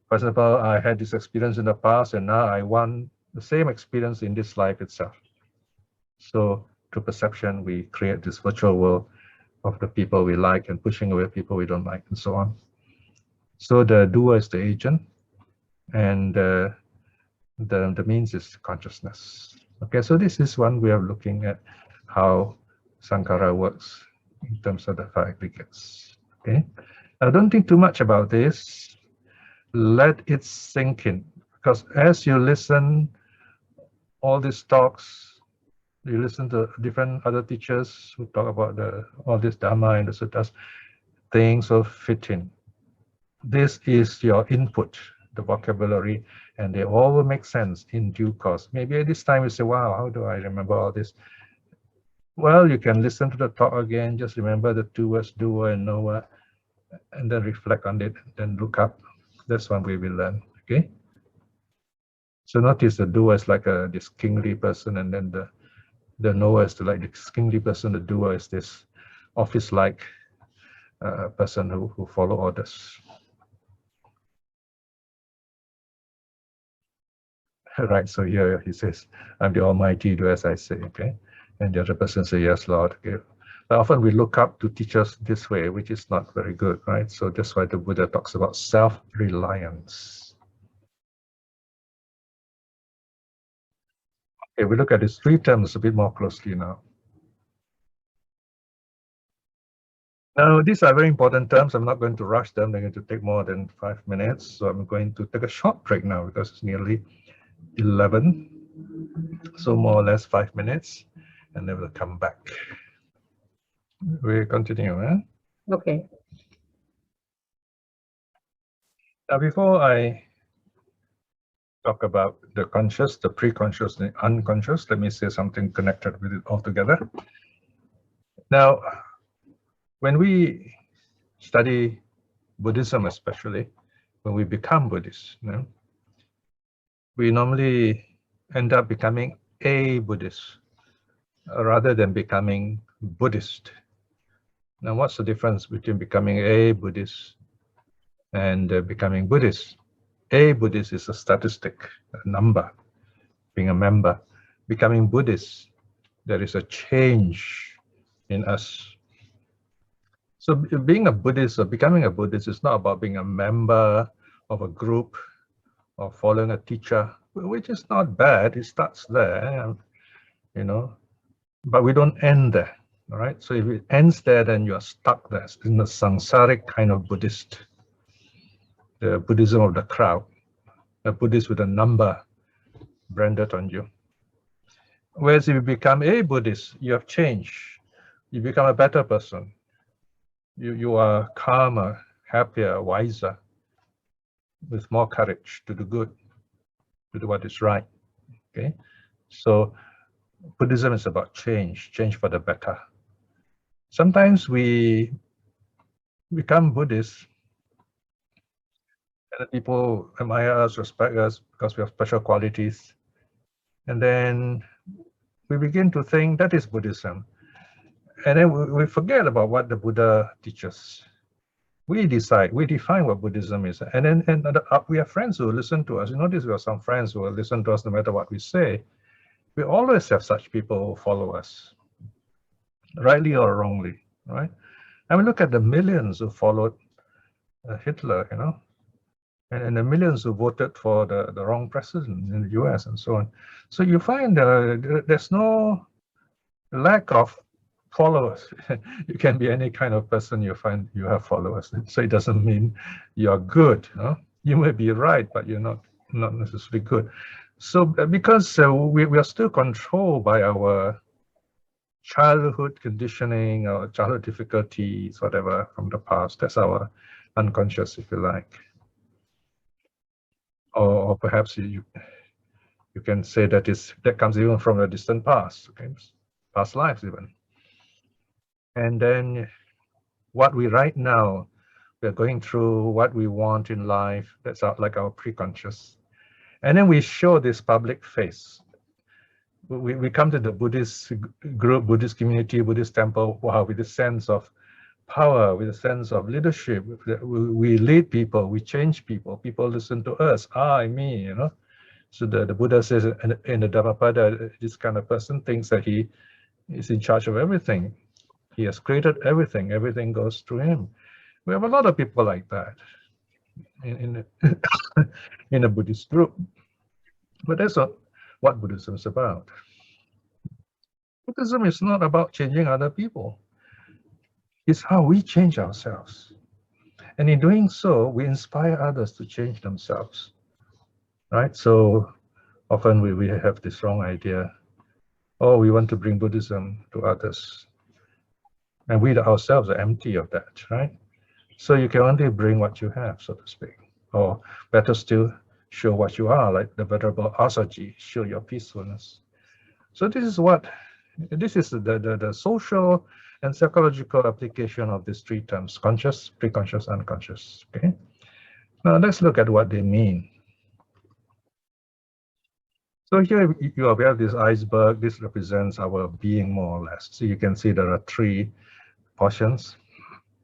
For example, I had this experience in the past, and now I want the same experience in this life itself. So through perception, we create this virtual world of the people we like and pushing away people we don't like, and so on. So the doer is the agent, and the means is consciousness. Okay, so this is one way of looking at how Saṅkhārā works in terms of the 5 aggregates. Okay, now don't think too much about this. Let it sink in, because as you listen all these talks, you listen to different other teachers who talk about all this Dhamma and the suttas, things will fit in. This is your input, the vocabulary, and they all will make sense in due course. Maybe at this time you say, wow, how do I remember all this? Well, you can listen to the talk again, just remember the 2 words, doer and knower, and then reflect on it, then look up. That's one way we learn, okay? So notice the doer is like this kingly person, and then the knower is like this kingly person, the doer is this office-like person who follow orders. Right, so here he says, I'm the Almighty, do as I say, okay? And the other person says, yes, Lord. Okay. But often we look up to teachers this way, which is not very good, right? So that's why the Buddha talks about self-reliance. Okay, we look at these 3 terms a bit more closely now. Now, these are very important terms. I'm not going to rush them. They're going to take more than 5 minutes. So I'm going to take a short break now because it's nearly 11. So more or less 5 minutes, and then we'll come back. We continue, eh? Okay. Now, before I talk about the conscious, the preconscious, the unconscious, let me say something connected with it altogether. Now, when we study Buddhism, especially when we become Buddhists, you know, we normally end up becoming a Buddhist rather than becoming Buddhist. Now, what's the difference between becoming a Buddhist and becoming Buddhist? A Buddhist is a statistic, a number, being a member. Becoming Buddhist, there is a change in us. So being a Buddhist or becoming a Buddhist is not about being a member of a group or following a teacher, which is not bad. It starts there, you know, but we don't end there, all right? So if it ends there, then you are stuck there in the samsaric kind of Buddhist, the Buddhism of the crowd, a Buddhist with a number branded on you. Whereas if you become a Buddhist, you have changed. You become a better person. You are calmer, happier, wiser, with more courage to do good, to do what is right, okay? So Buddhism is about change for the better. Sometimes we become Buddhists and people admire us, respect us because we have special qualities. And then we begin to think that is Buddhism. And then we forget about what the Buddha teaches. We define what Buddhism is. And then we have friends who listen to us. You notice we have some friends who will listen to us no matter what we say. We always have such people who follow us, rightly or wrongly, right? I mean, look at the millions who followed Hitler, and the millions who voted for the wrong president in the US and so on. So you find there's no lack of followers. You can be any kind of person, you find you have followers. So it doesn't mean you're good. You may be right, but you're not necessarily good. So because we are still controlled by our childhood conditioning or childhood difficulties, whatever, from the past. That's our unconscious, if you like. Or perhaps you can say that comes even from a distant past, okay? Past lives even. And then what we right now, we're going through what we want in life, that's like our preconscious. And then we show this public face. We come to the Buddhist group, Buddhist community, Buddhist temple, wow, with a sense of power, with a sense of leadership. We lead people, we change people, people listen to us, me, So the Buddha says in the Dhammapada, this kind of person thinks that he is in charge of everything. He has created everything, everything goes through him. We have a lot of people like that in a Buddhist group. But that's not what Buddhism is about. Buddhism is not about changing other people. It's how we change ourselves. And in doing so, we inspire others to change themselves. Right? So often we have this wrong idea. Oh, we want to bring Buddhism to others. And we ourselves are empty of that, right? So you can only bring what you have, so to speak. Or better still, show what you are, like the Venerable Asaji, show your peacefulness. So this is the social and psychological application of these three terms: conscious, preconscious, unconscious. Okay. Now let's look at what they mean. So here you are aware of this iceberg. This represents our being, more or less. So you can see there are three portions.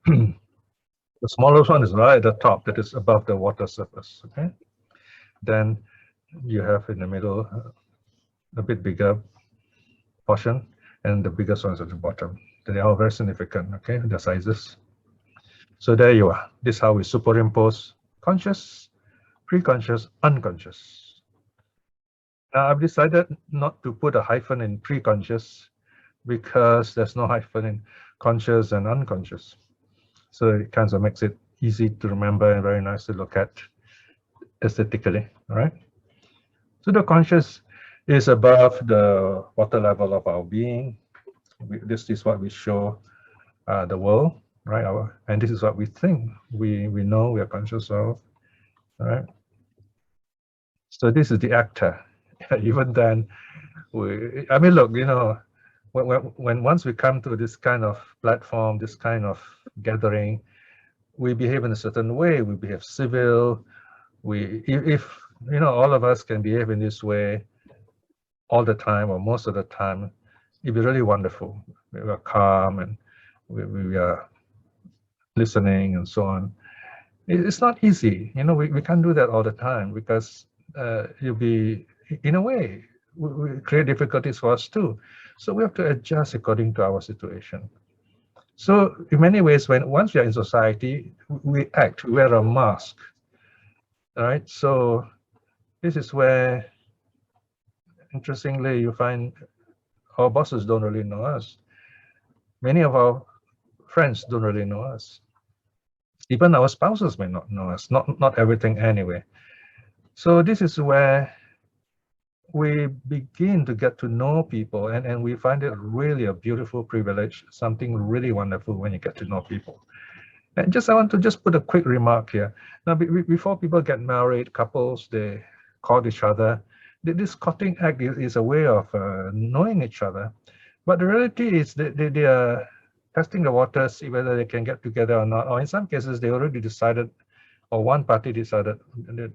The smallest one is right at the top, that is above the water surface. Okay. Then you have in the middle a bit bigger portion, and the biggest ones at the bottom. They are all very significant, okay, the sizes. So there you are. This is how we superimpose conscious, preconscious, unconscious. Now I've decided not to put a hyphen in preconscious because there's no hyphen in conscious and unconscious. So it kind of makes it easy to remember and very nice to look at aesthetically, all right? So the conscious is above the water level of our being. This is what we show the world, right? And this is what we think we know, we are conscious of, right? So this is the actor. Even then, I mean, look, when once we come to this kind of platform, this kind of gathering, we behave in a certain way. We behave civil. If all of us can behave in this way all the time or most of the time, it'd be really wonderful. We are calm and we are listening and so on. It's not easy, we can't do that all the time because you'll be, in a way, we create difficulties for us too. So we have to adjust according to our situation. So in many ways, once we are in society, we act, we wear a mask, all right? So this is where, interestingly, you find our bosses don't really know us. Many of our friends don't really know us. Even our spouses may not know us, not everything anyway. So this is where we begin to get to know people, and we find it really a beautiful privilege, something really wonderful when you get to know people. And I want to just put a quick remark here. Now, before people get married, couples, they court each other. This courting act is a way of knowing each other. But the reality is that they are testing the waters, see whether they can get together or not. Or in some cases, they already decided, or one party decided that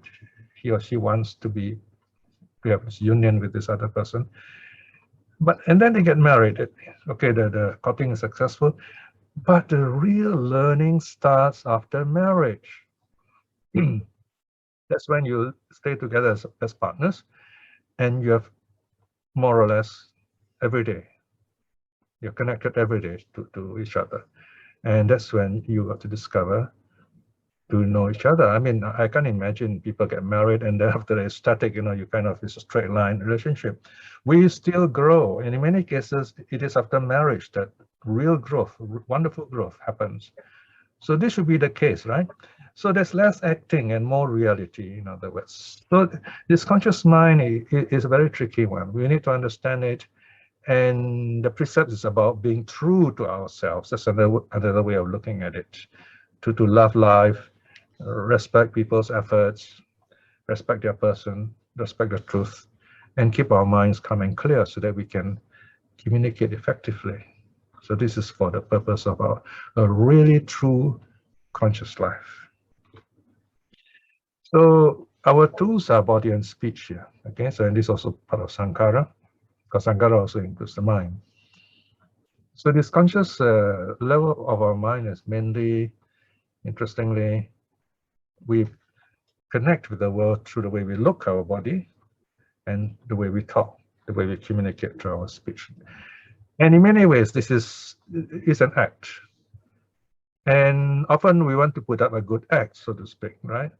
he or she wants to have this union with this other person. And then they get married. Okay, the courting is successful. But the real learning starts after marriage. That's when you stay together as partners, and you have more or less every day. You're connected every day to each other. And that's when you got to discover to know each other. I mean, I can't imagine people get married and then after it's static, you kind of, it's a straight line relationship. We still grow. And in many cases, it is after marriage that real growth, wonderful growth happens. So this should be the case, right? So there's less acting and more reality, in other words. So this conscious mind is a very tricky one. We need to understand it. And the precept is about being true to ourselves. That's another way of looking at it. To love life, respect people's efforts, respect their person, respect the truth, and keep our minds calm and clear so that we can communicate effectively. So this is for the purpose of a really true conscious life. So our tools are body and speech here. Okay, so and this is also part of Saṅkhārā, because Saṅkhārā also includes the mind. So this conscious level of our mind is mainly, interestingly, we connect with the world through the way we look at our body and the way we talk, the way we communicate through our speech. And in many ways, this is an act. And often we want to put up a good act, so to speak, right?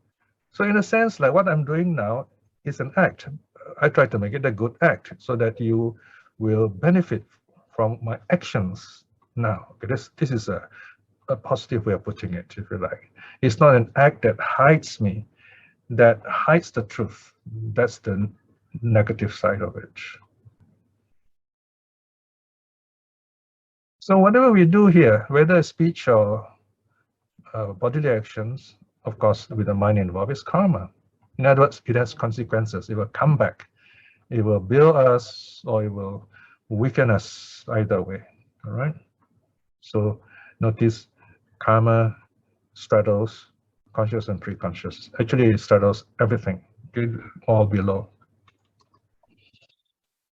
So in a sense, like what I'm doing now is an act. I try to make it a good act so that you will benefit from my actions now. Okay, this is a positive way of putting it, if you like. It's not an act that hides me, that hides the truth. That's the negative side of it. So whatever we do here, whether speech or bodily actions, of course, with the mind involved, is karma. In other words, it has consequences. It will come back. It will build us or it will weaken us either way. All right. So notice karma straddles conscious and preconscious. Actually, it straddles everything, all below.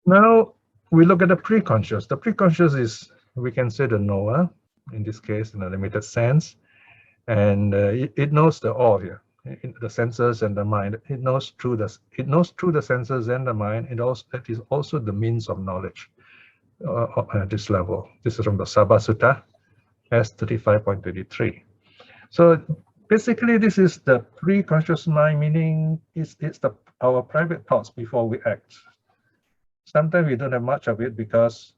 Now we look at the preconscious. The preconscious is, we can say, the knower, in this case, in a limited sense. And it knows the all here, the senses and the mind. It knows through the senses and the mind. It is also the means of knowledge at this level. This is from the Sabha Sutta, S35.23. So basically, this is the pre-conscious mind, meaning it's our private thoughts before we act. Sometimes we don't have much of it because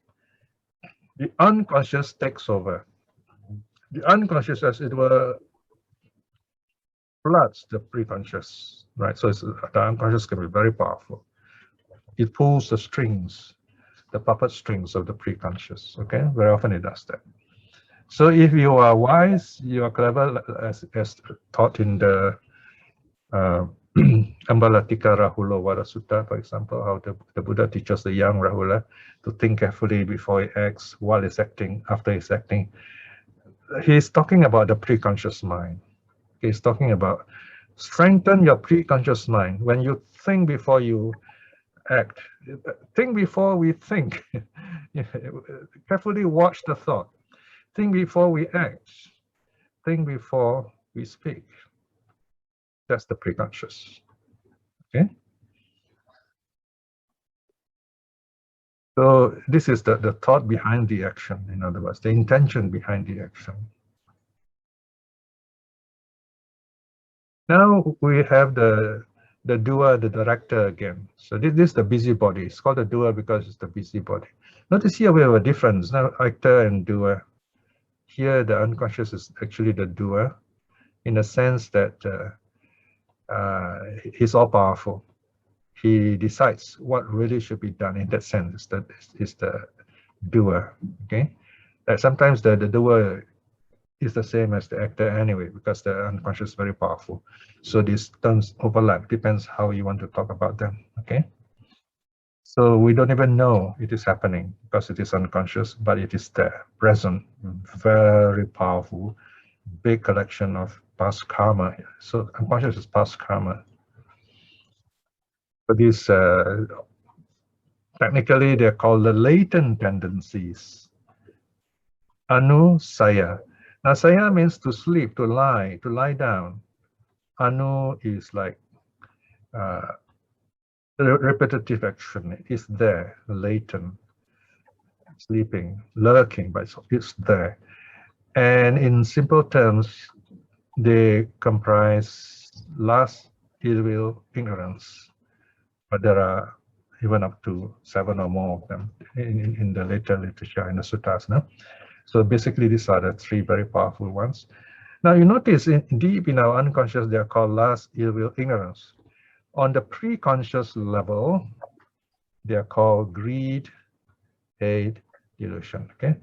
the unconscious takes over. The unconscious, as it were, floods the preconscious, right? So the unconscious can be very powerful. It pulls the strings, the puppet strings of the preconscious, okay? Very often it does that. So if you are wise, you are clever, as taught in the Ambalatika Rahula Vada Sutta, for example, how the Buddha teaches the young Rahula to think carefully before he acts, while he's acting, after he's acting. He's talking about the preconscious mind. He's talking about strengthen your preconscious mind. When you think before you act, think before we think. Carefully watch the thought. Think before we act. Think before we speak. That's the preconscious. Okay. So this is the thought behind the action, in other words, the intention behind the action. Now we have the doer, the director again. So this is the busybody. It's called the doer because it's the busybody. Notice here we have a difference. Now actor and doer. Here the unconscious is actually the doer, in a sense that he's all powerful. He decides what really should be done. In that sense, that is the doer. Okay, that sometimes the doer is the same as the actor anyway, because the unconscious is very powerful. So these terms overlap, depends how you want to talk about them. Okay, so we don't even know it is happening because it is unconscious, but it is there, present, very powerful, big collection of past karma. So unconscious is past karma. But these technically they're called the latent tendencies. Anu saya. Now saya means to sleep, to lie down. Anu is like repetitive action. It is there, latent, sleeping, lurking, but it's there. And in simple terms, they comprise lust, ill will, ignorance. But there are even up to 7 or more of them in the later literature, in the suttas. No? So basically, these are the 3 very powerful ones. Now you notice deep in our unconscious, they are called lust, ill will, ignorance. On the preconscious level, they are called greed, hate, delusion. Okay,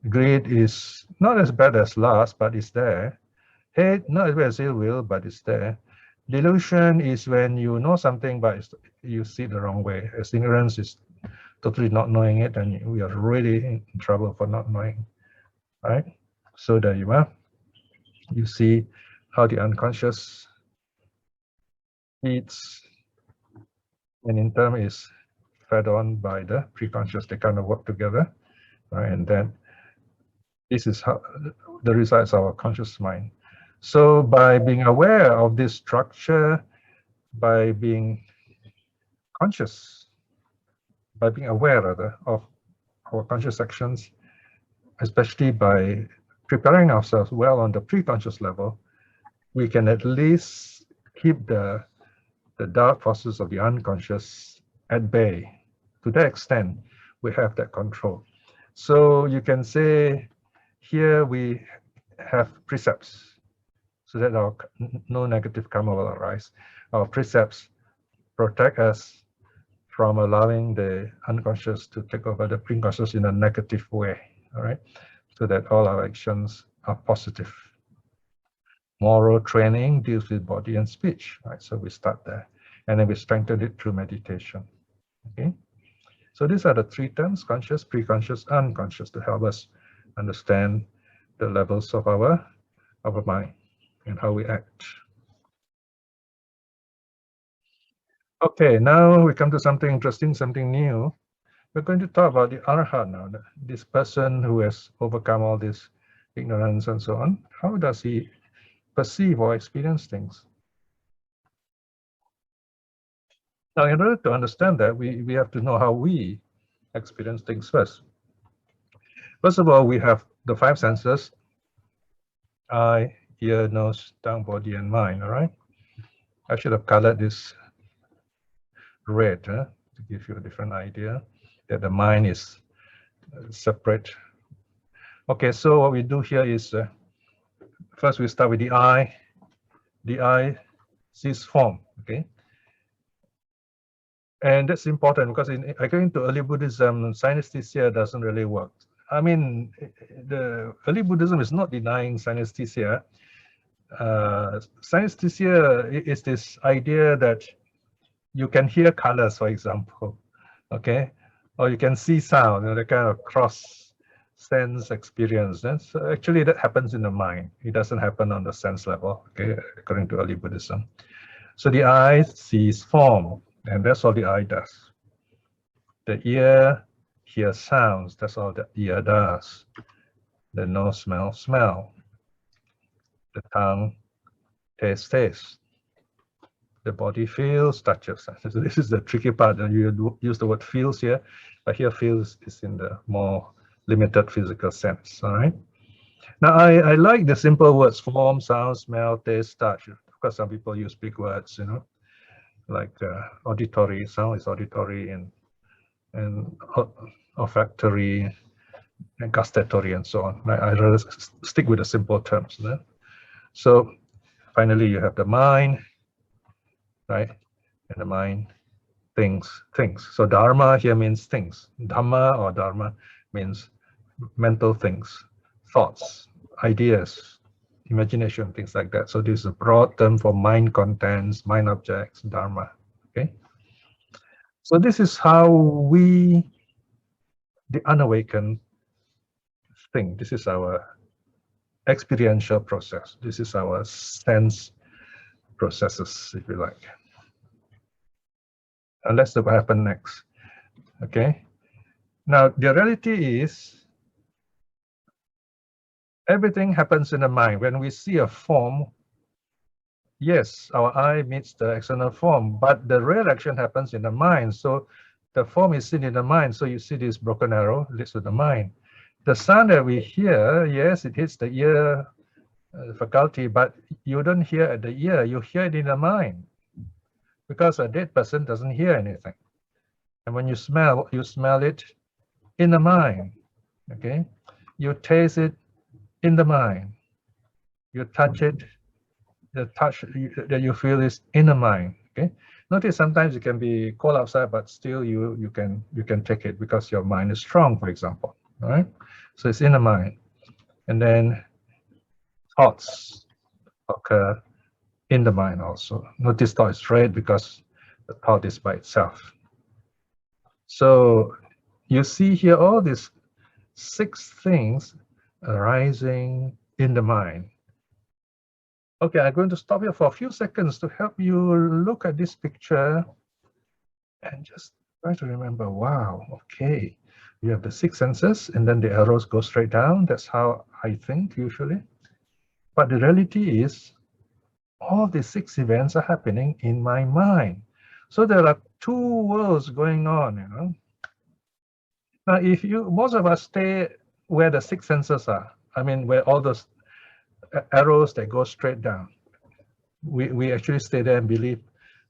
greed is not as bad as lust, but it's there. Hate, not as bad as ill will, but it's there. Delusion is when you know something, but you see it the wrong way. As ignorance is totally not knowing it, and we are really in trouble for not knowing. Right? So there you are. You see how the unconscious feeds and in turn is fed on by the preconscious. They kind of work together, right? And then this is how the results of our conscious mind. So by being aware of this structure, by being conscious, by being aware rather of our conscious actions, especially by preparing ourselves well on the preconscious level, we can at least keep the dark forces of the unconscious at bay. To that extent, we have that control. So you can say here we have precepts so that no negative karma will arise. Our precepts protect us from allowing the unconscious to take over the preconscious in a negative way, all right? So that all our actions are positive. Moral training deals with body and speech, right? So we start there, and then we strengthen it through meditation, okay? So these are the 3 terms: conscious, preconscious, unconscious, to help us understand the levels of our mind and how we act. Okay, now we come to something interesting, something new. We're going to talk about the arhat now, this person who has overcome all this ignorance and so on. How does he perceive or experience things? Now, in order to understand that, we have to know how we experience things first. First of all, we have the 5 senses: eye, ear, nose, tongue, body, and mind, all right? I should have colored this red to give you a different idea that the mind is separate. Okay, so what we do here is first we start with the eye. The eye sees form, okay? And that's important because according to early Buddhism, synesthesia doesn't really work. I mean, the early Buddhism is not denying synesthesia. Synesthesia is this idea that you can hear colors, for example, okay? Or you can see sound, the kind of cross sense experience. So actually, that happens in the mind. It doesn't happen on the sense level, okay, according to early Buddhism. So the eye sees form, and that's all the eye does. The ear hears sounds, that's all the ear does. The nose smells smell. The tongue tastes. The body feels, touches. So this is the tricky part. You use the word feels here, but here feels is in the more limited physical sense, all right? Now, I like the simple words: form, sound, smell, taste, touch. Of course, some people use big words, like auditory. Sound is auditory, and olfactory, and gustatory, and so on. I'd rather stick with the simple terms. So finally, you have the mind, right? And the mind thinks. So dharma here means things. Dhamma or dharma means mental things, thoughts, ideas, imagination, things like that. So this is a broad term for mind contents, mind objects, dharma, okay? So this is how we, the unawakened, think. This is our experiential process. This is our sense processes, if you like. And let's see what happens next, okay? Now, the reality is, everything happens in the mind. When we see a form, yes, our eye meets the external form, but the real action happens in the mind. So the form is seen in the mind. So you see this broken arrow leads to the mind. The sound that we hear, yes, it hits the ear faculty, but you don't hear at the ear, you hear it in the mind. Because a dead person doesn't hear anything. And when you smell it in the mind, okay? You taste it in the mind. You touch it, the touch that you feel is in the mind, okay? Notice sometimes it can be cold outside, but still you can take it because your mind is strong, for example, all right? So it's in the mind. And then thoughts occur in the mind also. Notice thought is red because the thought is by itself. So you see here all these 6 things arising in the mind. Okay, I'm going to stop here for a few seconds to help you look at this picture and just try to remember, wow, okay, you have the 6 senses and then the arrows go straight down. That's how I think usually. But the reality is all the 6 events are happening in my mind. So there are 2 worlds going on, you know. Now, if most of us stay where the 6 senses are, I mean, where all those arrows that go straight down, we actually stay there and believe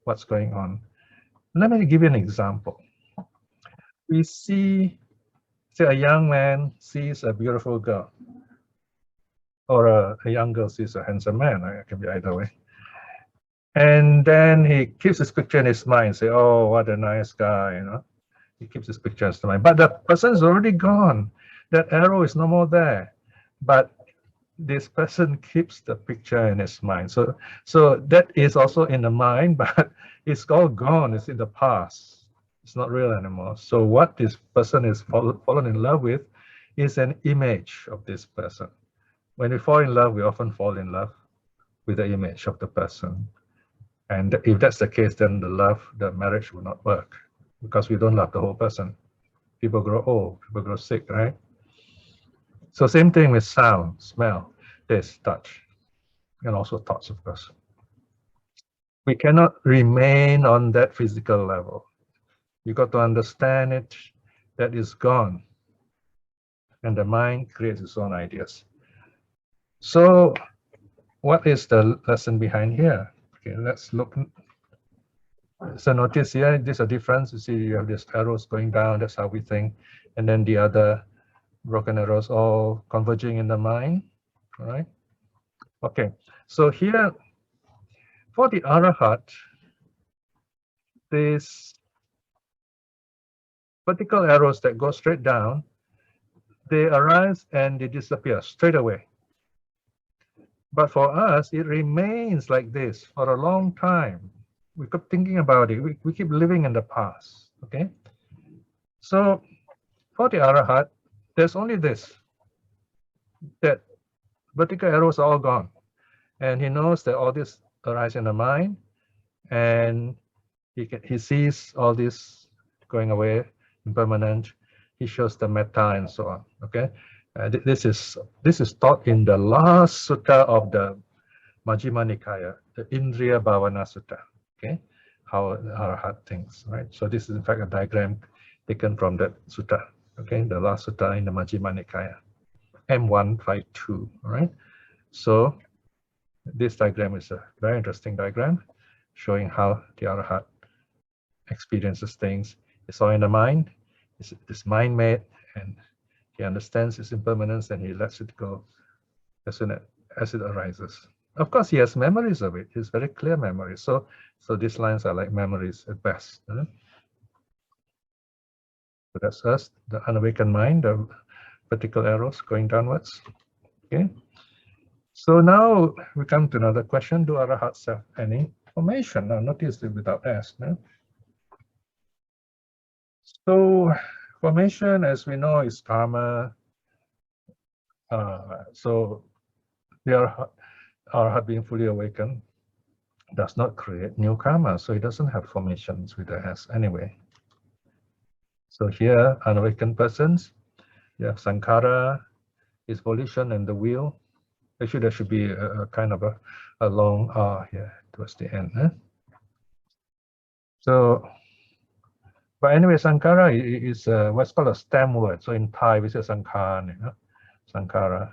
what's going on. Let me give you an example. We see, say, a young man sees a beautiful girl, or a young girl sees a handsome man. It can be either way. And then he keeps his picture in his mind, say, oh, what a nice guy, you know. He keeps his picture in his mind. But the person is already gone. That arrow is no more there. But this person keeps the picture in his mind. So that is also in the mind, but it's all gone. It's in the past. It's not real anymore. So what this person is fallen in love with is an image of this person. When we fall in love, we often fall in love with the image of the person. And if that's the case, then the marriage will not work because we don't love the whole person. People grow old, people grow sick, right? So same thing with sound, smell, taste, touch, and also thoughts, of course. We cannot remain on that physical level. You got to understand it, that is gone. And the mind creates its own ideas. So what is the lesson behind here? Okay, let's look. So notice here, there's a difference. You see, you have these arrows going down, that's how we think. And then the other broken arrows all converging in the mind, all right? Okay, so here, for the arhat, these vertical arrows that go straight down, they arise and they disappear straight away. But for us, it remains like this for a long time. We keep thinking about it. We keep living in the past, okay? So for the arhat, there's only this, that vertical arrows are all gone. And he knows that all this arises in the mind, and he sees all this going away, impermanent. He shows the metta and so on, okay? This is taught in the last sutta of the Majjhima Nikaya, the Indriya Bhavana Sutta, okay? How arhat thinks, right? So this is in fact a diagram taken from that sutta, okay? The last sutta in the Majjhima Nikaya, M152, all right? So this diagram is a very interesting diagram showing how the arhat experiences things. It's all in the mind. It's mind-made, and he understands its impermanence and he lets it go as soon as it arises. Of course, he has memories of it. It's very clear memories. So these lines are like memories at best. So that's us, the unawakened mind, the vertical arrows going downwards. Okay. So now we come to another question. Do arhats have any formation? Now notice it without S. No? So formation, as we know, is karma. So the arhat being fully awakened does not create new karma, so it doesn't have formations with the S anyway. So here, unawakened persons, you have Saṅkhārā, his volition and the will. Actually, there should be a kind of a long R here towards the end. So But anyway, Saṅkhārā is what's called a stem word. So in Thai, we say Saṅkhārā, Saṅkhārā.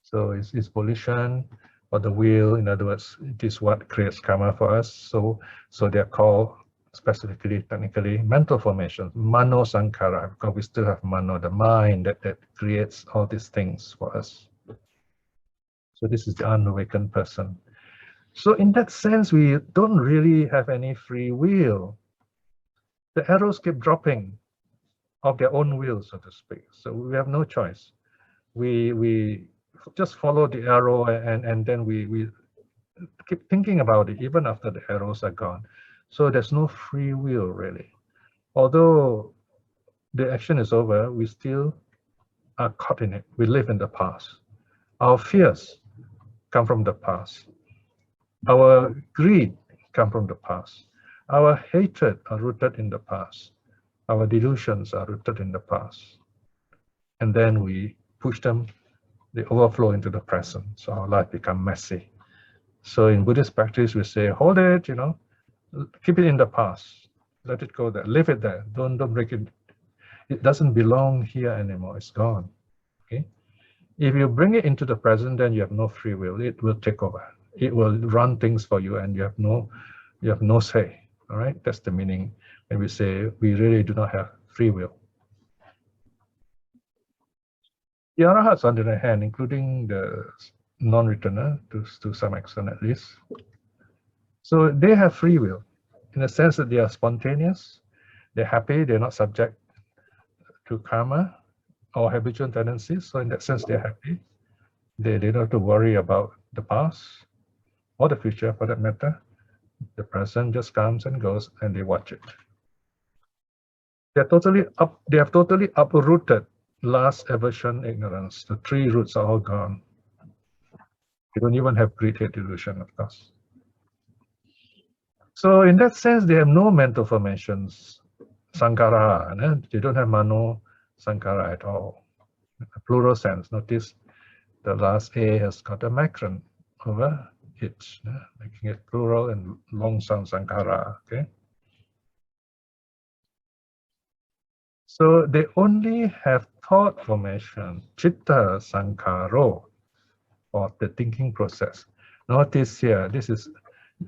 So it's volition or the will. In other words, it is what creates karma for us. So they're called specifically, technically, mental formations, mano Saṅkhārā, because we still have mano, the mind that creates all these things for us. So this is the unawakened person. So in that sense, we don't really have any free will. The arrows keep dropping of their own will, so to speak. So we have no choice. We just follow the arrow, and then we keep thinking about it even after the arrows are gone. So there's no free will really. Although the action is over, we still are caught in it. We live in the past. Our fears come from the past. Our greed come from the past. Our hatred are rooted in the past. Our delusions are rooted in the past. And then we push them, they overflow into the present. So our life becomes messy. So in Buddhist practice, we say, hold it, keep it in the past. Let it go there, leave it there. Don't break it. It doesn't belong here anymore, it's gone, okay? If you bring it into the present, then you have no free will. It will take over. It will run things for you, and you have no say. All right, that's the meaning when we say we really do not have free will. The arhats, on the other hand, including the non-returner to some extent at least, so they have free will in the sense that they are spontaneous, they're happy, they're not subject to karma or habitual tendencies. So in that sense, they're happy. They don't have to worry about the past or the future for that matter. The present just comes and goes, and they watch it. They have totally uprooted lust, aversion, ignorance. The three roots are all gone. They don't even have greed, hate, delusion, of course. So in that sense, they have no mental formations, Saṅkhārā. They don't have mano Saṅkhārā at all. A plural sense. Notice the last A has got a macron over it, making it plural and long sound Saṅkhārā. Okay. So they only have thought formation, chitta saṅkhāro, or the thinking process. Notice here,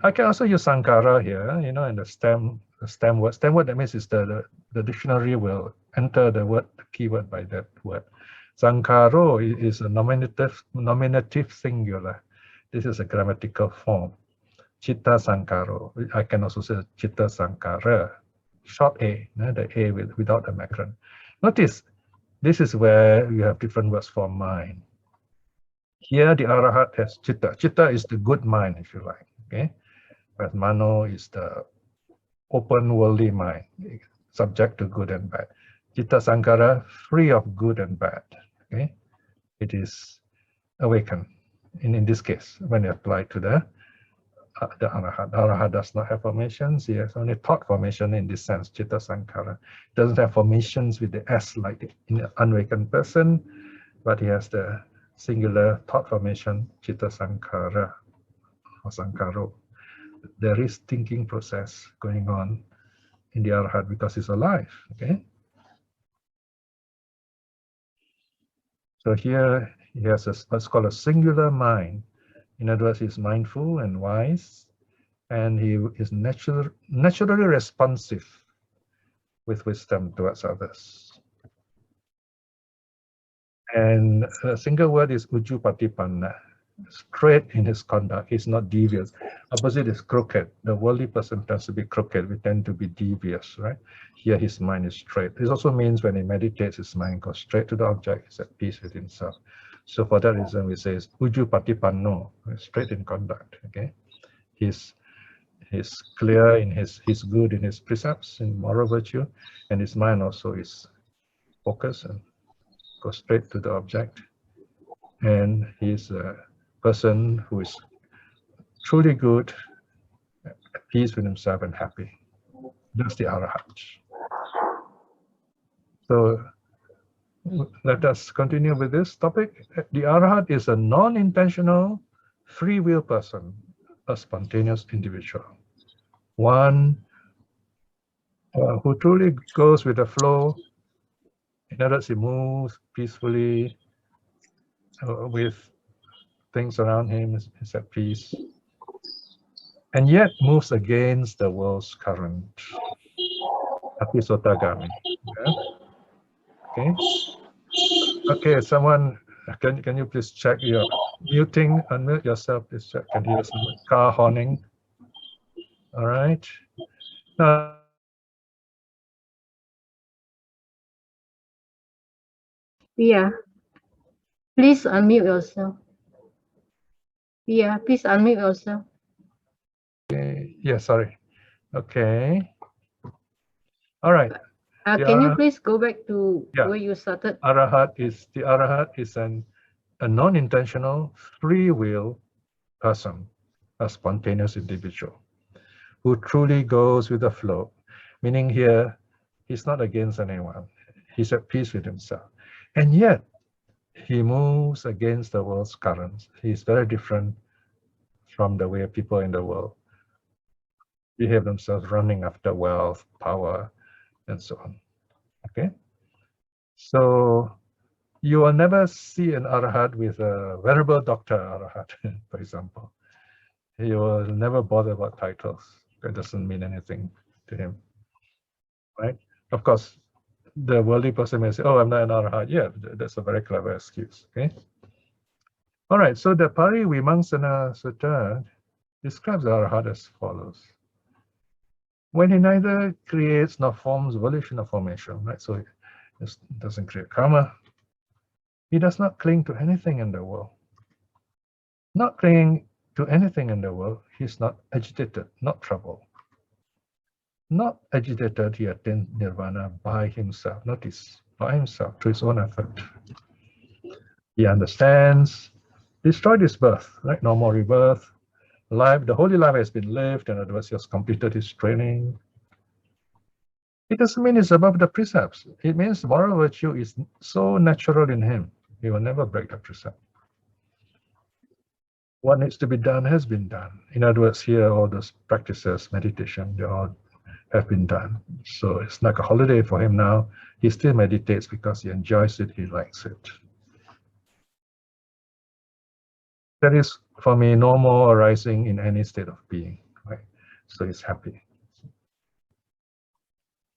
I can also use Saṅkhārā here, in the stem word. Stem word, that means is the dictionary will enter the keyword by that word. Saṅkhāro is a nominative singular. This is a grammatical form. Chitta saṅkhāro. I can also say chitta saṅkhārā. Short A, the A without the macron. Notice, this is where you have different words for mind. Here, the arhat has chitta. Chitta is the good mind, if you like, okay? But mano is the open worldly mind, subject to good and bad. Chitta saṅkhārā, free of good and bad, okay? It is awakened. In this case, when you apply to the arhat. The arhat does not have formations. He has only thought formation in this sense, chitta saṅkhārā. Doesn't have formations with the S like in an unawakened person, but he has the singular thought formation, chitta saṅkhārā or saṅkhāro. There is thinking process going on in the arhat because he's alive. Okay. So here he has what's called a singular mind. In other words, he's mindful and wise, and he is naturally responsive with wisdom towards others. And a single word is ujjupatipanna, straight in his conduct. He's not devious. Opposite is crooked. The worldly person tends to be crooked. We tend to be devious, right? Here his mind is straight. This also means when he meditates, his mind goes straight to the object. He's at peace with himself. So for that reason, we say ujjupatipanno, straight in conduct. Okay, he's clear in he's good in his precepts, in moral virtue, and his mind also is focused and goes straight to the object. And he's a person who is truly good, at peace with himself and happy. That's the arhat. So let us continue with this topic. The arhat is a non-intentional, free will person, a spontaneous individual, one who truly goes with the flow. In other words, he moves peacefully with things around him, is at peace, and yet moves against the world's current. Api Sotagami. Yeah? Okay. Okay, someone, can you please check your muting, unmute yourself, please check. Can hear some car horning. All right. Now, Piya, please unmute yourself. Piya, please unmute yourself. okay, yeah, sorry. Okay. All right. Can you please go back to where you started? Arhat is a non-intentional free will person, a spontaneous individual who truly goes with the flow, meaning here he's not against anyone. He's at peace with himself. And yet he moves against the world's currents. He's very different from the way people in the world behave themselves, running after wealth, power, and so on. Okay? So you will never see an arhat with a venerable doctor arhat, for example. He will never bother about titles. That doesn't mean anything to him, right? Of course, the worldly person may say, oh, I'm not an arhat. Yeah, that's a very clever excuse, okay? All right, so the Parivimangsana Sutta describes the arhat as follows. When he neither creates nor forms volition or formation, right? So it doesn't create karma. He does not cling to anything in the world. Not clinging to anything in the world, he's not agitated, not troubled. Not agitated, he attains nirvana by himself. Notice, by himself, through his own effort. He understands, destroyed his birth, right? No more rebirth. Life, the holy life has been lived, in other words, he has completed his training. It doesn't mean he's above the precepts. It means moral virtue is so natural in him, he will never break the precept. What needs to be done has been done. In other words, here, all those practices, meditation, they all have been done. So it's like a holiday for him now. He still meditates because he enjoys it, he likes it. There is, for me, no more arising in any state of being, right? So he's happy.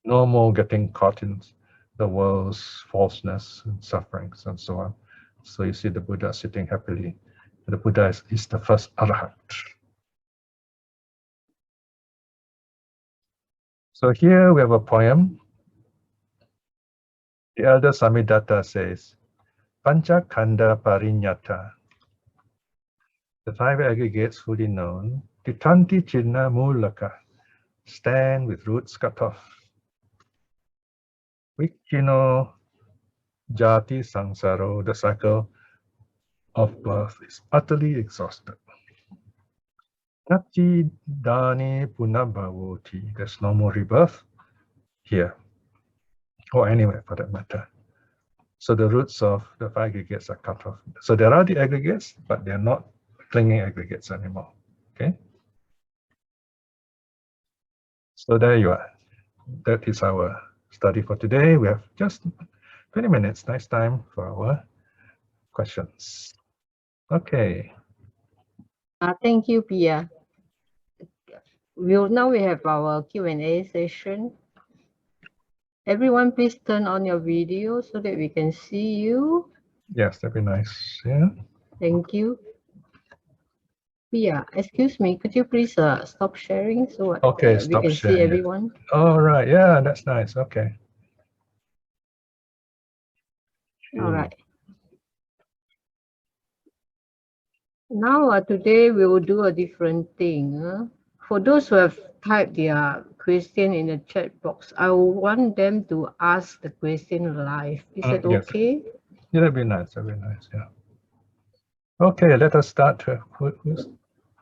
No more getting caught in the world's falseness and sufferings and so on. So you see the Buddha sitting happily. The Buddha is the first arhat. So here we have a poem. The elder Samidatta says, Pancha Khanda Parinyata, the five aggregates fully known, Titanti Chinna Mulaka, stand with roots cut off. Vikino Jati Saṅkhārā, the cycle of birth is utterly exhausted. Nati Dani Punabhavoti, there's no more rebirth here, or anywhere for that matter. So the roots of the five aggregates are cut off. So there are the aggregates, but they're not clinging aggregates anymore. Okay? So there you are. That is our study for today. We have just 20 minutes. Nice time for our questions. Okay. Thank you, Piya. Now we have our Q&A session. Everyone, please turn on your video so that we can see you. Yes, that'd be nice. Yeah. Thank you. Piya, excuse me, could you please stop sharing so Okay, we can see everyone? All right. Yeah, that's nice. Okay. All right. Now, today we will do a different thing. For those who have typed their question in the chat box, I want them to ask the question live. Is that okay? Yes. Yeah, that'd be nice. That'd be nice. Yeah. Okay, let us start.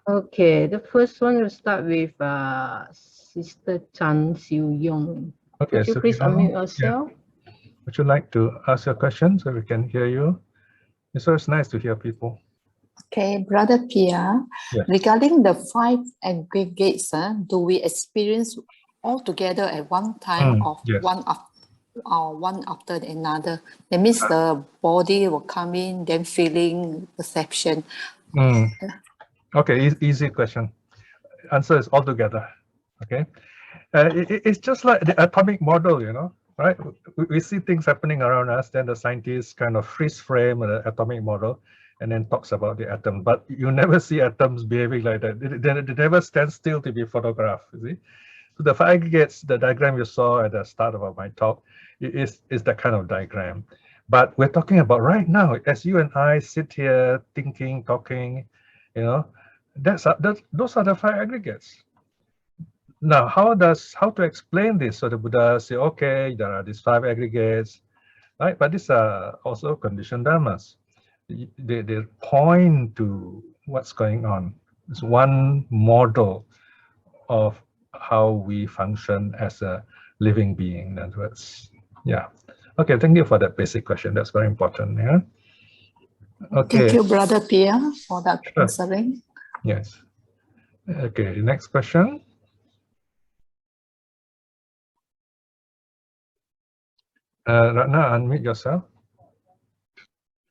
Okay, the first one will start with Sister Chan Siu Yong. Okay, Could you please unmute yourself? Yeah. Would you like to ask your question so we can hear you? It's always nice to hear people. Okay, Brother Piya, Yes. regarding the five aggregates, do we experience all together at one time of yes. one after another. That means the body will come in, then feeling, perception. Okay, easy question. Answer is all together. Okay, it's just like the atomic model, you know, right? We see things happening around us, then the scientists kind of freeze frame the atomic model and then talks about the atom, but you never see atoms behaving like that. They never stand still to be photographed, you see? So the 5 aggregates, the diagram you saw at the start of my talk, is that kind of diagram. But we're talking about right now, as you and I sit here thinking, talking, you know, those are the 5 aggregates. Now, how to explain this? So the Buddha say, okay, there are these 5 aggregates, right? But these are also conditioned dhammas. They point to what's going on. It's one model of how we function as a living being. In other words, yeah. Okay, thank you for that basic question. That's very important. Yeah. Okay. Thank you, Brother Piya, for that Sure. answering. Yes. Okay, next question. Ratna, unmute yourself.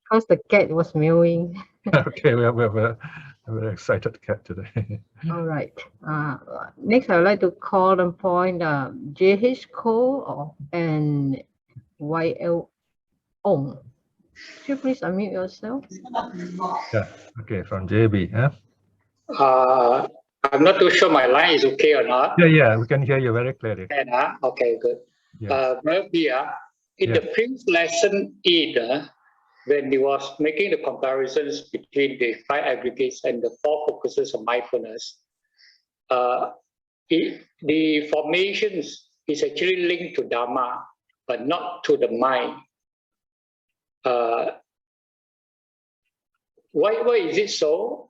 Because the cat was mewing. Okay, we have a very excited cat today. All right. Next, I would like to call on point JH Cole and YL Ong. Could you please unmute yourself? Yeah. Okay, from JB. Huh? I'm not too sure my line is okay or not. Yeah, we can hear you very clearly. Okay, good. Yes. In the previous lesson 8, when he was making the comparisons between the 5 aggregates and the 4 focuses of mindfulness, the formations is actually linked to Dhamma, but not to the mind. Why is it so?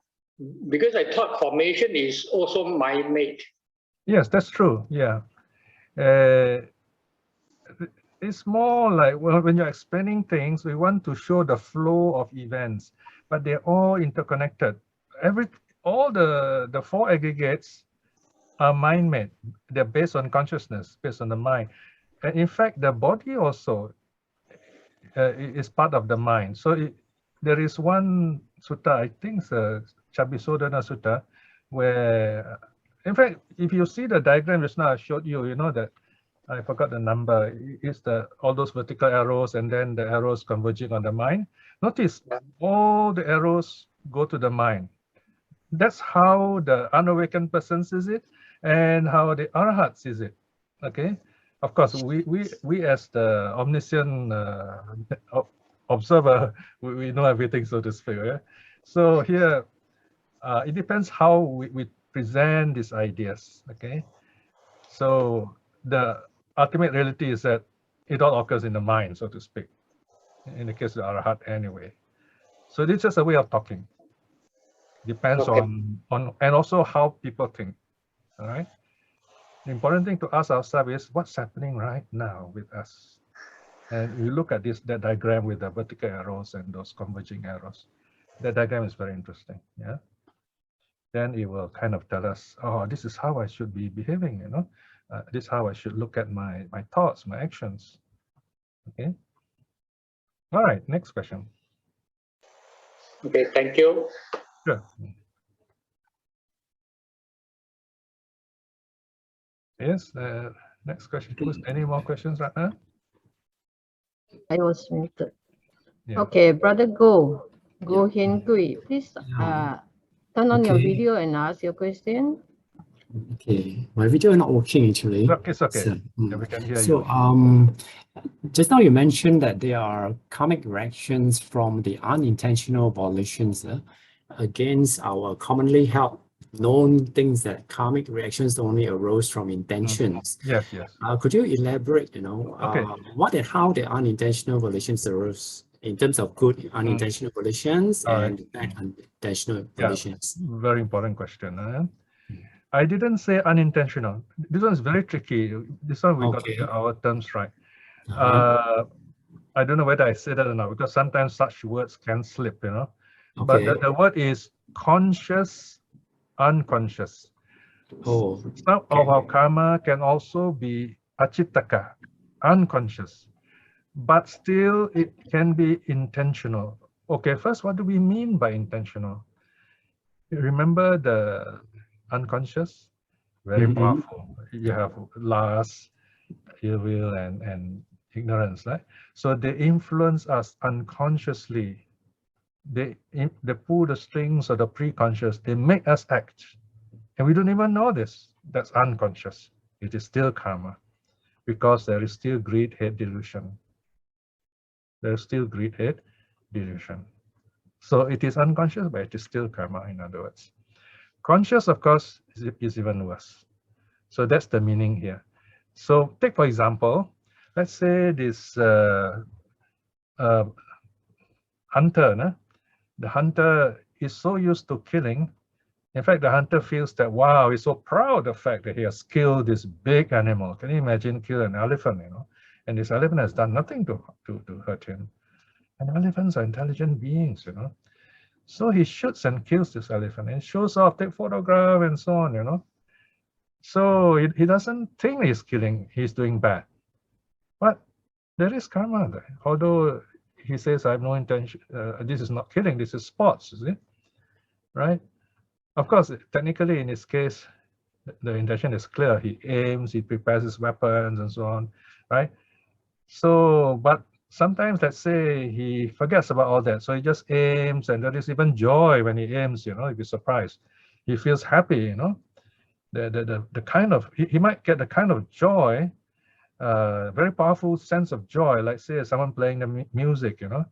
Because I thought formation is also mind-made. Yes, that's true. Yeah. It's more like, well, when you're explaining things, we want to show the flow of events, but they're all interconnected. All the 4 aggregates are mind-made. They're based on consciousness, based on the mind. And in fact, the body also is part of the mind. So there is one sutta, I think it's Chabisodana Sutta, where, in fact, if you see the diagram just now I showed you, you know that I forgot the number. It's all those vertical arrows and then the arrows converging on the mind. Notice all the arrows go to the mind. That's how the unawakened person sees it and how the arhat sees it. Okay. Of course, we as the omniscient observer, we know everything, so to speak. Yeah? So here, it depends how we present these ideas. Okay. So the ultimate reality is that it all occurs in the mind, so to speak, in the case of arhat anyway. So this is just a way of talking. Depends on and also how people think. All right. The important thing to ask ourselves is what's happening right now with us. And you look at that diagram with the vertical arrows and those converging arrows. That diagram is very interesting. Yeah. Then it will kind of tell us, oh, this is how I should be behaving, you know. This is how I should look at my thoughts, my actions. Okay. All right, next question. Okay, thank you. Sure. Yes, next question. Any more questions right now? I was muted. Yeah. Okay, Brother Go Hian Gui, please turn on your video and ask your question. Okay, my video is not working actually. It's okay. So, yeah, we can hear you. Just now you mentioned that there are karmic reactions from the unintentional volitions against our commonly held known things that karmic reactions only arose from intentions. Yes. Could you elaborate, you know, what and how the unintentional volitions arose in terms of good unintentional volitions and bad unintentional volitions? Very important question. I didn't say unintentional. This one is very tricky. This one we got to get our terms right. I don't know whether I said that or not, because sometimes such words can slip, you know. But the word is conscious, unconscious. Oh, Some of our karma can also be acittaka, unconscious, but still it can be intentional. Okay, first, what do we mean by intentional? You remember the unconscious? Very powerful. You have lust, ill will, and ignorance, right? So they influence us unconsciously. They pull the strings of the preconscious. They make us act. And we don't even know this. That's unconscious. It is still karma because there is still greed, hate, delusion. There is still greed, hate, delusion. So it is unconscious, but it is still karma, in other words. Conscious, of course, is even worse. So that's the meaning here. So take, for example, let's say this hunter, no? The hunter is so used to killing. In fact, the hunter feels that, wow, he's so proud of the fact that he has killed this big animal. Can you imagine kill an elephant, you know? And this elephant has done nothing to hurt him. And elephants are intelligent beings, you know? So he shoots and kills this elephant and shows off, take photograph and so on, you know? So he doesn't think he's killing, he's doing bad. But there is karma there. Although he says, I have no intention, this is not killing, this is sports, is it? Right? Of course, technically in his case, the intention is clear. He aims, he prepares his weapons and so on, right? So, but sometimes, let's say he forgets about all that. So he just aims, and there is even joy when he aims, you know, if you're surprised. He feels happy, you know, the kind of, he might get the kind of joy, very powerful sense of joy, like say someone playing the music, you know,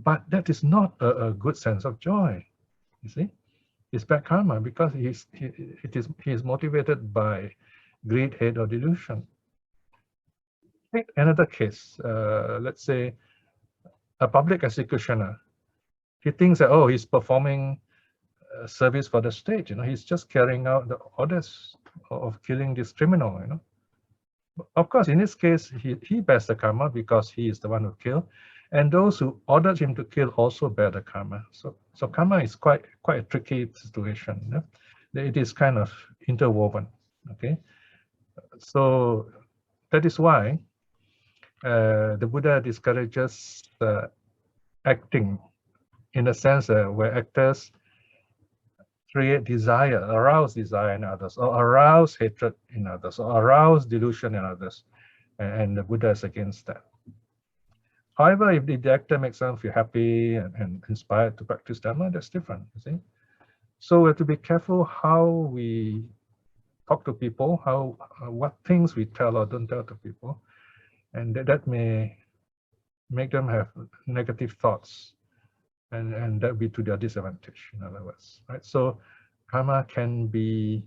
but that is not a good sense of joy, you see. It's bad karma because he is motivated by greed, hate, or delusion. Take another case. Let's say a public executioner. He thinks that, oh, he's performing service for the state. You know, he's just carrying out the orders of killing this criminal. You know, of course, in this case, he bears the karma because he is the one who killed, and those who ordered him to kill also bear the karma. So karma is quite a tricky situation. You know? It is kind of interwoven. Okay, so that is why the Buddha discourages acting in a sense where actors create desire, arouse desire in others, or arouse hatred in others, or arouse delusion in others, and the Buddha is against that. However, if the actor makes someone feel happy and inspired to practice Dhamma, that's different, you see. So we have to be careful how we talk to people, what things we tell or don't tell to people, and that may make them have negative thoughts, and that be to their disadvantage, in other words, right? So karma can be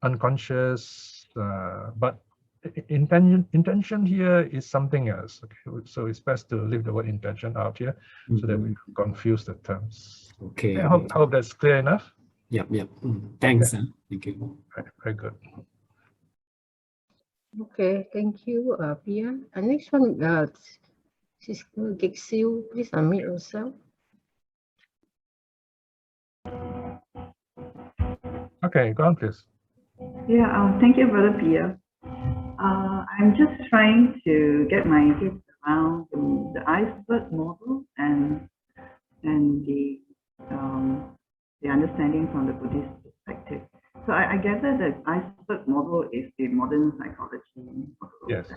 unconscious, but intention here is something else. Okay, so it's best to leave the word intention out here so that we don't confuse the terms. Okay. I hope that's clear enough. Yep. Thanks. Okay. Thank you. Very good. Okay, thank you, Piya. And next one, Sister Gixil, please unmute yourself. Okay, go on, please. Yeah, thank you, Brother Piya. I'm just trying to get my head around the Iceberg Model and the understanding from the Buddhist perspective. So I gather that Iceberg Model is the modern psychology model. Yes.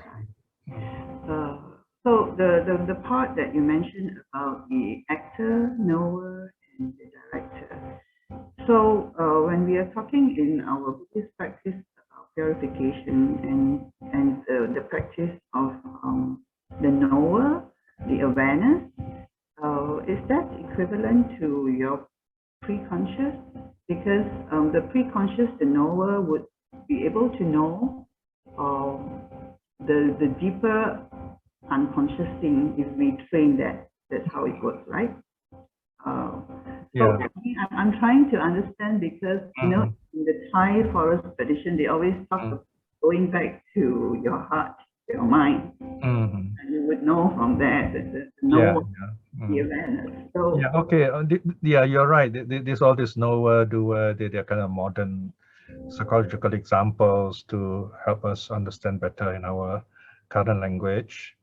So the part that you mentioned about the actor, knower, and the director. So when we are talking in our Buddhist practice about purification and the practice of the knower, the awareness, is that equivalent to your preconscious? Because the preconscious, the knower, would be able to know the deeper unconscious thing if we train that. That's how it works, right? So I'm trying to understand because, you know, in the Thai forest tradition, they always talk about going back to your heart, your mind. And you would know from that the awareness. So okay. You're right. There's all this knower, doer, they're kind of modern psychological examples to help us understand better in our current language.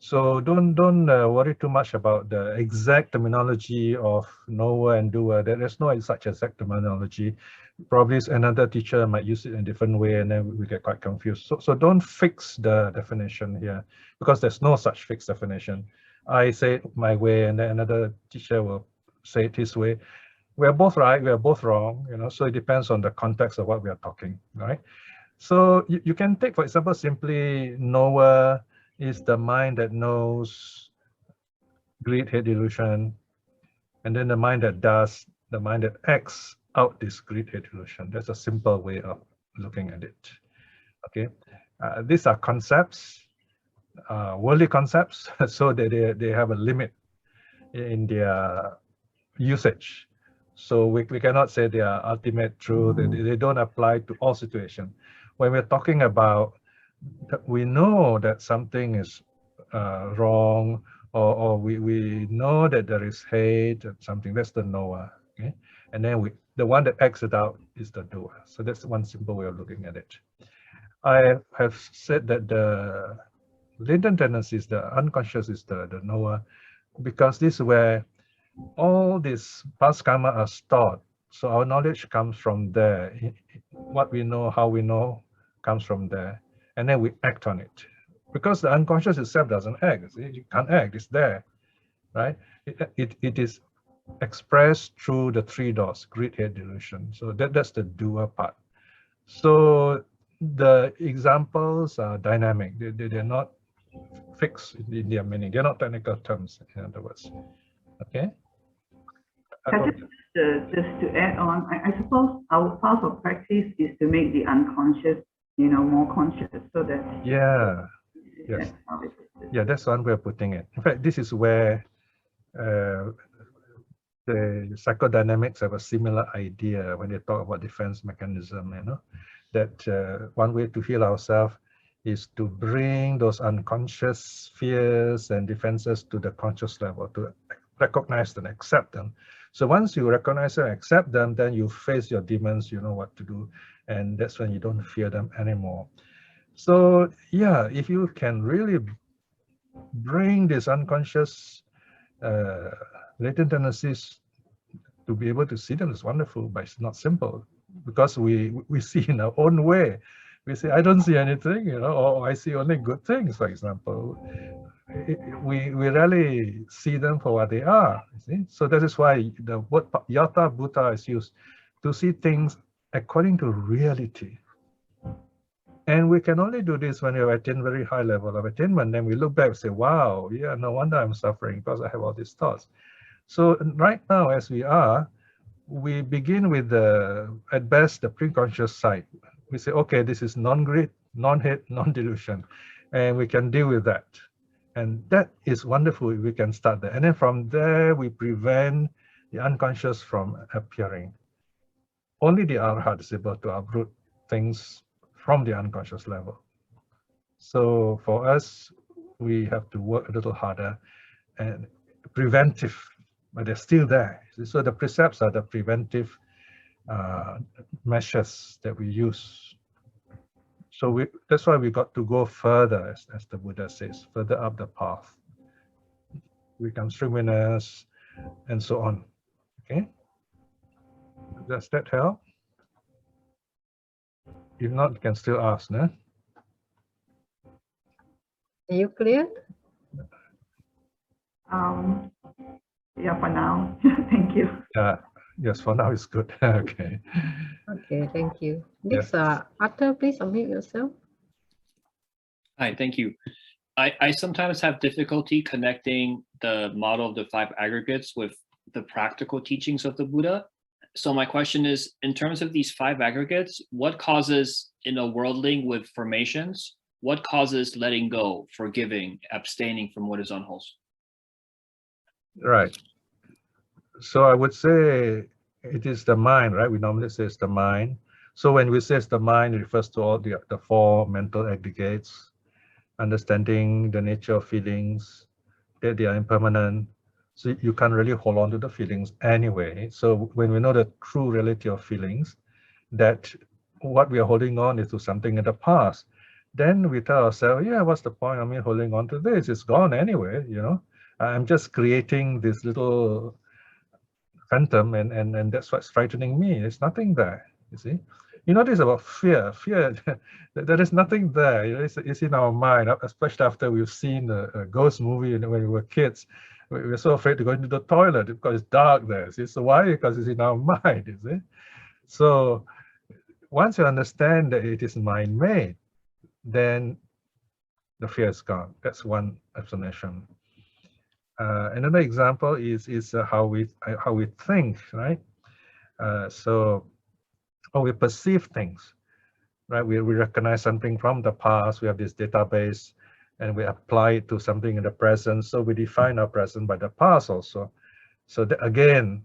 So don't worry too much about the exact terminology of knower and doer. There's no such exact terminology. Probably another teacher might use it in a different way, and then we get quite confused. So don't fix the definition here, because there's no such fixed definition. I say it my way, and then another teacher will say it his way. We are both right, we are both wrong, you know, so it depends on the context of what we are talking, right? So you can take, for example, simply knower is the mind that knows greed, hate, delusion, and then the mind that does, the mind that acts out this greed, hate, delusion. That's a simple way of looking at it. Okay, these are concepts, worldly concepts, so they have a limit in their usage. So we cannot say they are ultimate truth. They don't apply to all situations. When we're talking about, we know that something is wrong, or we know that there is hate and something, that's the knower. Okay, and then the one that acts it out is the doer. So that's one simple way of looking at it. I have said that the latent tendencies, the unconscious, is the knower, because this is where all these past karma are stored. So our knowledge comes from there. What we know, how we know, comes from there. And then we act on it. Because the unconscious itself doesn't act. You can't act, it's there, right? It is expressed through the three doors, greed, hate, delusion. So that's the doer part. So the examples are dynamic. They're not fixed in their meaning. They're not technical terms, in other words. Okay? Just to add on, I suppose our path of practice is to make the unconscious, more conscious, so that yes, that's one way of putting it. In fact, this is where the psychodynamics have a similar idea when they talk about defense mechanism. That one way to heal ourselves is to bring those unconscious fears and defenses to the conscious level, to recognize and accept them. So once you recognize and accept them, then you face your demons, you know what to do, and that's when you don't fear them anymore. So yeah, if you can really bring this unconscious latent tendencies to be able to see them, is wonderful, but it's not simple, because we see in our own way. We say, I don't see anything, or I see only good things, for example. We rarely see them for what they are, you see? So that is why the word yata bhuta is used, to see things according to reality. And we can only do this when we have attained very high level of attainment. Then we look back and say, wow, yeah, no wonder I'm suffering, because I have all these thoughts. So right now, as we are, we begin with at best, the preconscious side. We say, okay, this is non-greed, non-hate, non-delusion, and we can deal with that. And that is wonderful if we can start there. And then from there, we prevent the unconscious from appearing. Only the arhat is able to uproot things from the unconscious level. So for us, we have to work a little harder and preventive, but they're still there. So the precepts are the preventive measures that we use. So that's why we got to go further, as the Buddha says, further up the path. We become stream winners and so on. Okay? Does that help? If not, you can still ask, no? Are you clear? Yeah, for now. Thank you. Yes, for now it's good. Okay. Okay, thank you. Yes. Next, Arthur, please unmute yourself. Hi, thank you. I sometimes have difficulty connecting the model of the 5 aggregates with the practical teachings of the Buddha. So my question is, in terms of these 5 aggregates, what causes, in a worldling with formations, what causes letting go, forgiving, abstaining from what is unwholesome? Right. So I would say it is the mind, right? We normally say it's the mind. So when we say it's the mind, it refers to all the 4 mental aggregates, understanding the nature of feelings, that they are impermanent. So you can't really hold on to the feelings anyway. So when we know the true reality of feelings, that what we are holding on is to something in the past. Then we tell ourselves, yeah, what's the point of me holding on to this? It's gone anyway, you know. I'm just creating this little phantom, and that's what's frightening me. There's nothing there, you see. You know, this about fear. Fear, there is nothing there. You know, it's in our mind, especially after we've seen a ghost movie when we were kids. We're so afraid to go into the toilet because it's dark there. See? So why? Because it's in our mind, you see. So once you understand that it is mind-made, then the fear is gone. That's one explanation. Another example is how we think, right? So how we perceive things, right? We recognize something from the past. We have this database, and we apply it to something in the present. So we define our present by the past also. So that, again,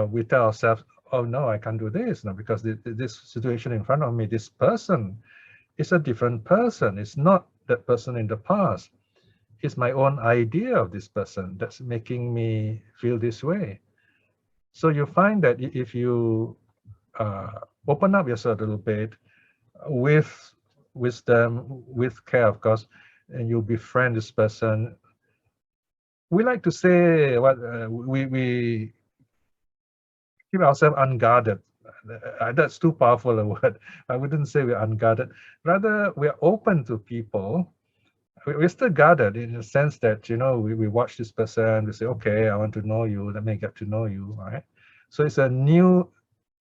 we tell ourselves, oh no, I can't do this now because this situation in front of me, this person is a different person. It's not that person in the past. It's my own idea of this person that's making me feel this way. So you find that if you open up yourself a little bit with wisdom, with care, of course, and you befriend this person. We like to say what we keep ourselves unguarded. That's too powerful a word. I wouldn't say we're unguarded. Rather, we're open to people. We're still guarded in the sense that, you know, we watch this person, we say, okay, I want to know you, let me get to know you, right? So it's a new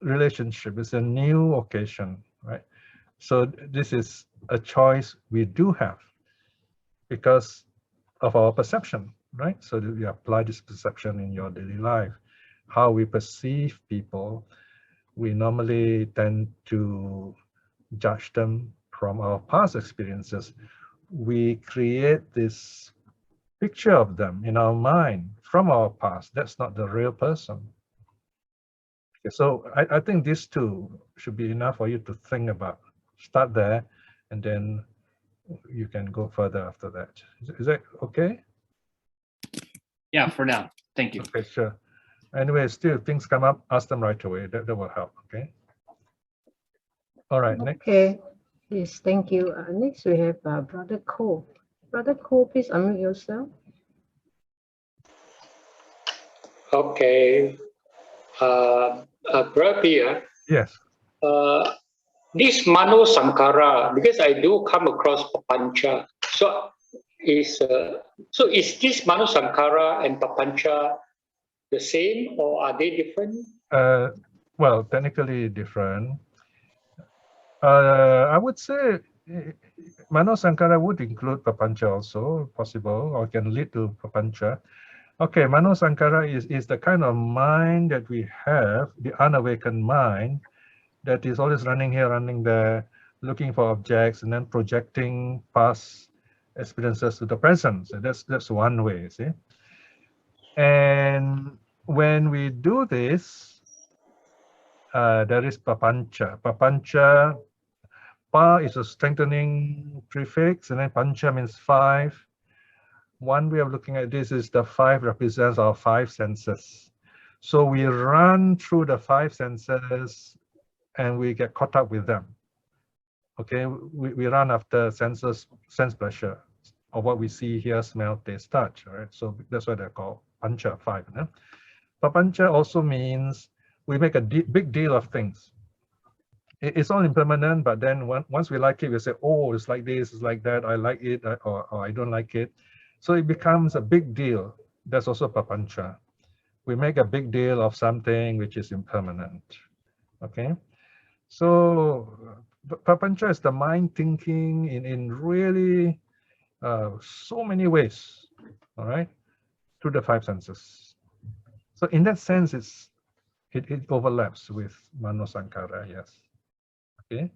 relationship, it's a new occasion, right? So this is a choice we do have because of our perception, right? So we apply this perception in your daily life. How we perceive people, we normally tend to judge them from our past experiences. We create this picture of them in our mind from our past. That's not the real person. Okay, so I think these two should be enough for you to think about. Start there, and then you can go further after that. Is that okay? Yeah, for now. Thank you. Okay, sure. Anyway, still things come up, ask them right away. That will help, okay? All right, next. Okay. Yes, thank you. Next we have Brother Cole. Brother Cole, please unmute yourself. Okay. Brother Piya, Yes. this Mano Saṅkhārā, because I do come across papancha. So is this Mano Saṅkhārā and papancha the same, or are they different? Well, technically different. I would say Mano Saṅkhārā would include papancha also, possible, or can lead to papancha. Okay, Mano Saṅkhārā is the kind of mind that we have, the unawakened mind, that is always running here, running there, looking for objects, and then projecting past experiences to the present. So that's one way, see? And when we do this, there is papancha. Papancha, pa is a strengthening prefix, and then pancha means five. One way of looking at this is the five represents our five senses. So we run through the five senses and we get caught up with them. Okay, we run after sense pleasure of what we see, hear, smell, taste, touch. All right, so that's why they're called pancha, five. No? Papancha also means we make a big deal of things. It's all impermanent, but then once we like it, we say, oh, it's like this, it's like that, I like it, or I don't like it. So it becomes a big deal. That's also papancha. We make a big deal of something which is impermanent. Okay, so papancha is the mind thinking in really so many ways, all right, through the five senses. So in that sense, it overlaps with Mano Saṅkhārā, yes. Okay.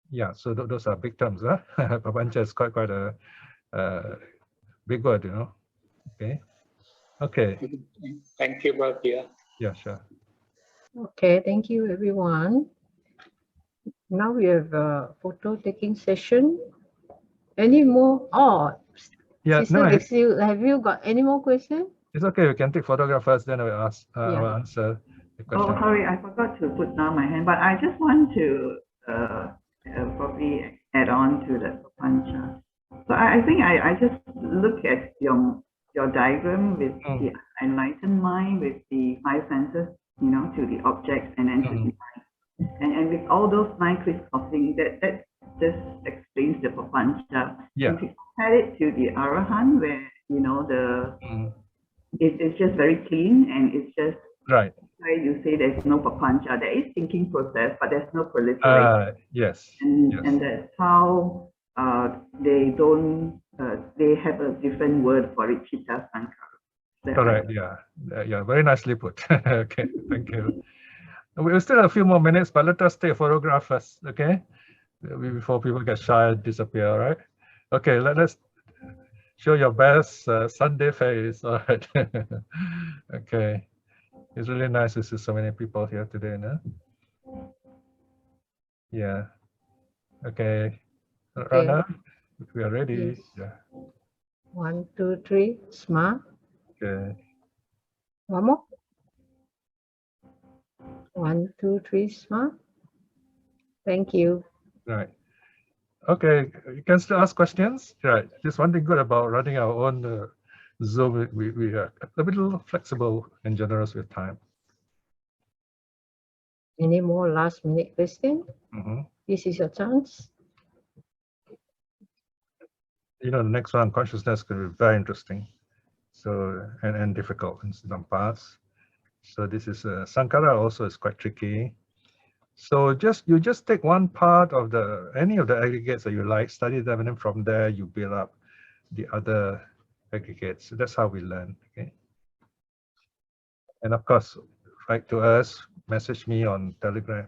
Yeah, so those are big terms, huh? Papancha is quite a big word, you know. Okay. Okay. Thank you, Brother Piya. Yeah, sure. Okay, thank you, everyone. Now we have a photo taking session. Any more? Oh, Yeah, Sister no, Exil, have you got any more questions? it's okay. We can take photograph first, then I will ask. I Yeah. will answer Oh, sorry, I forgot to put down my hand, but I just want to probably add on to the papancha. So I think I just look at your diagram with the enlightened mind, with the five senses, you know, to the objects, and then to the mind. And with all those 9 crisscrossing, that just explains the papancha. Yeah. If you compare it to the arhat, where, you know, it's just very clean, and it's just right. Where you say there's no papancha, there is thinking process, but there's no proliferation. Yes. And that's how they don't, they have a different word for it, chitta saṅkhārā. Correct, yeah. Yeah, very nicely put. Okay, thank you. We still have a few more minutes, but let us take a photograph first, okay? Before people get shy and disappear, all right? Okay, let's show your best Sunday face, all right? Okay. It's really nice to see so many people here today, no? Yeah. Okay. Ratna, we are ready. Yes. Yeah. 1, 2, 3, smile. Okay. One more. 1, 2, 3, smile. Thank you. Right. Okay, you can still ask questions. Right. Just one thing good about running our own Zoom, we are a little flexible and generous with time. Any more last minute question? This is your chance. You know, the next one, consciousness, could be very interesting. So, and difficult in some parts. So this is Saṅkhārā also is quite tricky. So you just take one part of any of the aggregates that you like, study them, and then from there you build up the other aggregates. So that's how we learn. Okay. And of course, write to us, message me on Telegram.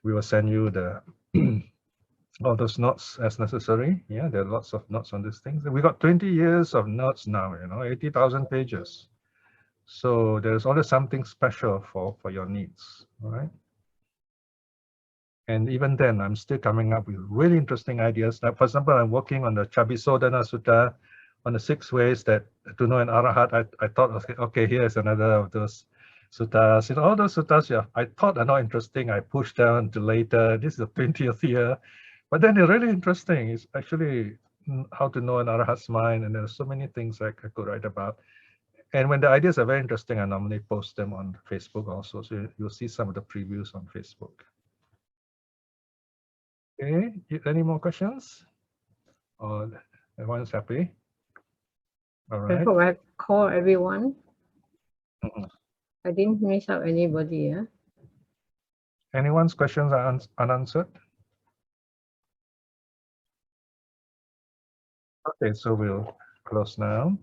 We will send you the all those notes as necessary. Yeah, there are lots of notes on these things. We got 20 years of notes now, you know, 80,000 pages. So there's always something special for your needs, all right? And even then, I'm still coming up with really interesting ideas. Like, for example, I'm working on the Chabisodana Sutta, on the 6 ways that to know an arhat. I thought, okay, here's another of those suttas. You know, all those suttas, yeah, I thought are not interesting. I pushed down to later. This is the 20th year. But then they're really interesting. It's actually how to know an arhat's mind. And there's so many things I could write about. And when the ideas are very interesting, I normally post them on Facebook also. So you'll see some of the previews on Facebook. Okay, any more questions? Or everyone's happy? All right. I hope I call everyone. I didn't miss out anybody. Yeah? Anyone's questions are unanswered? Okay, so we'll close now.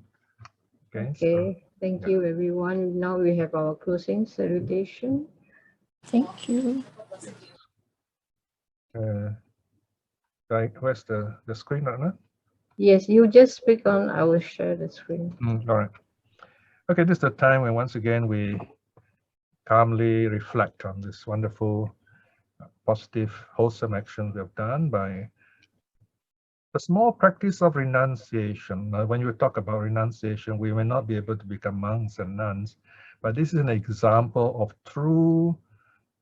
Okay, thank you everyone. Now we have our closing salutation. Thank you. Right, where's the screen, Ratna? Yes, you just speak on, I will share the screen. All right. Okay, this is the time when once again we calmly reflect on this wonderful, positive, wholesome action we have done by a small practice of renunciation. Now, when you talk about renunciation, we may not be able to become monks and nuns, but this is an example of true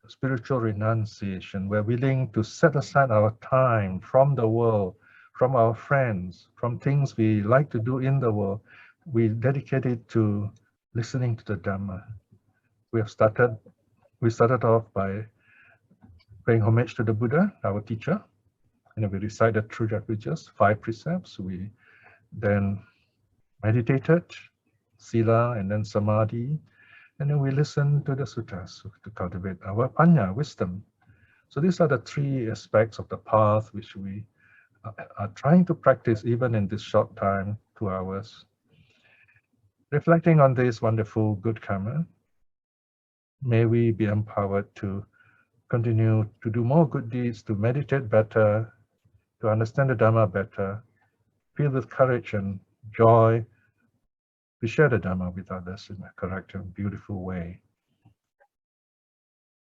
spiritual renunciation. We're willing to set aside our time from the world, from our friends, from things we like to do in the world. We dedicate it to listening to the Dhamma. We started off by paying homage to the Buddha, our teacher, and we recited through just 5 precepts. We then meditated, sila, and then samadhi, and then we listened to the suttas to cultivate our panya, wisdom. So these are the 3 aspects of the path which we are trying to practice even in this short time, 2 hours. Reflecting on this wonderful good karma, may we be empowered to continue to do more good deeds, to meditate better, to understand the Dhamma better, feel with courage and joy to share the Dhamma with others in a correct and beautiful way.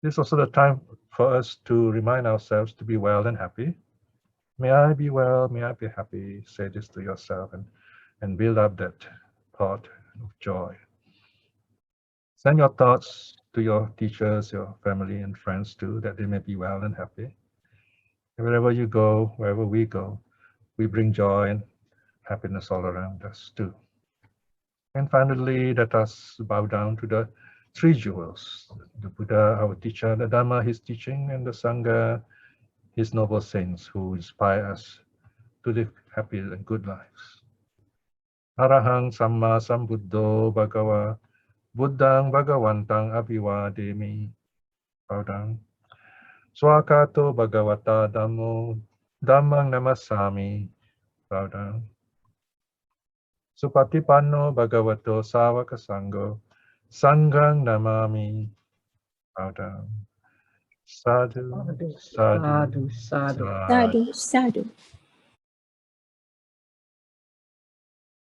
This is also the time for us to remind ourselves to be well and happy. May I be well, may I be happy. Say this to yourself and build up that thought of joy. Send your thoughts to your teachers, your family and friends too, that they may be well and happy. And wherever you go, wherever we go, we bring joy and happiness all around us too. And finally, let us bow down to the three jewels, the Buddha, our teacher, the Dhamma, his teaching, and the Sangha, his noble saints who inspire us to live happy and good lives. Arahang Samma Sambuddho Bhagava Buddhang Bhagavantang Abhivademi. Bow down. Swakato Bhagavata Dhammo Dhammang Namasami. Bow down. Supatipanno Bhagavato Savaka Sangho Sanghang Namami. Bow down. Sadhu, sadhu, Sadhu, sadhu. sadhu. Sadhu, sadhu.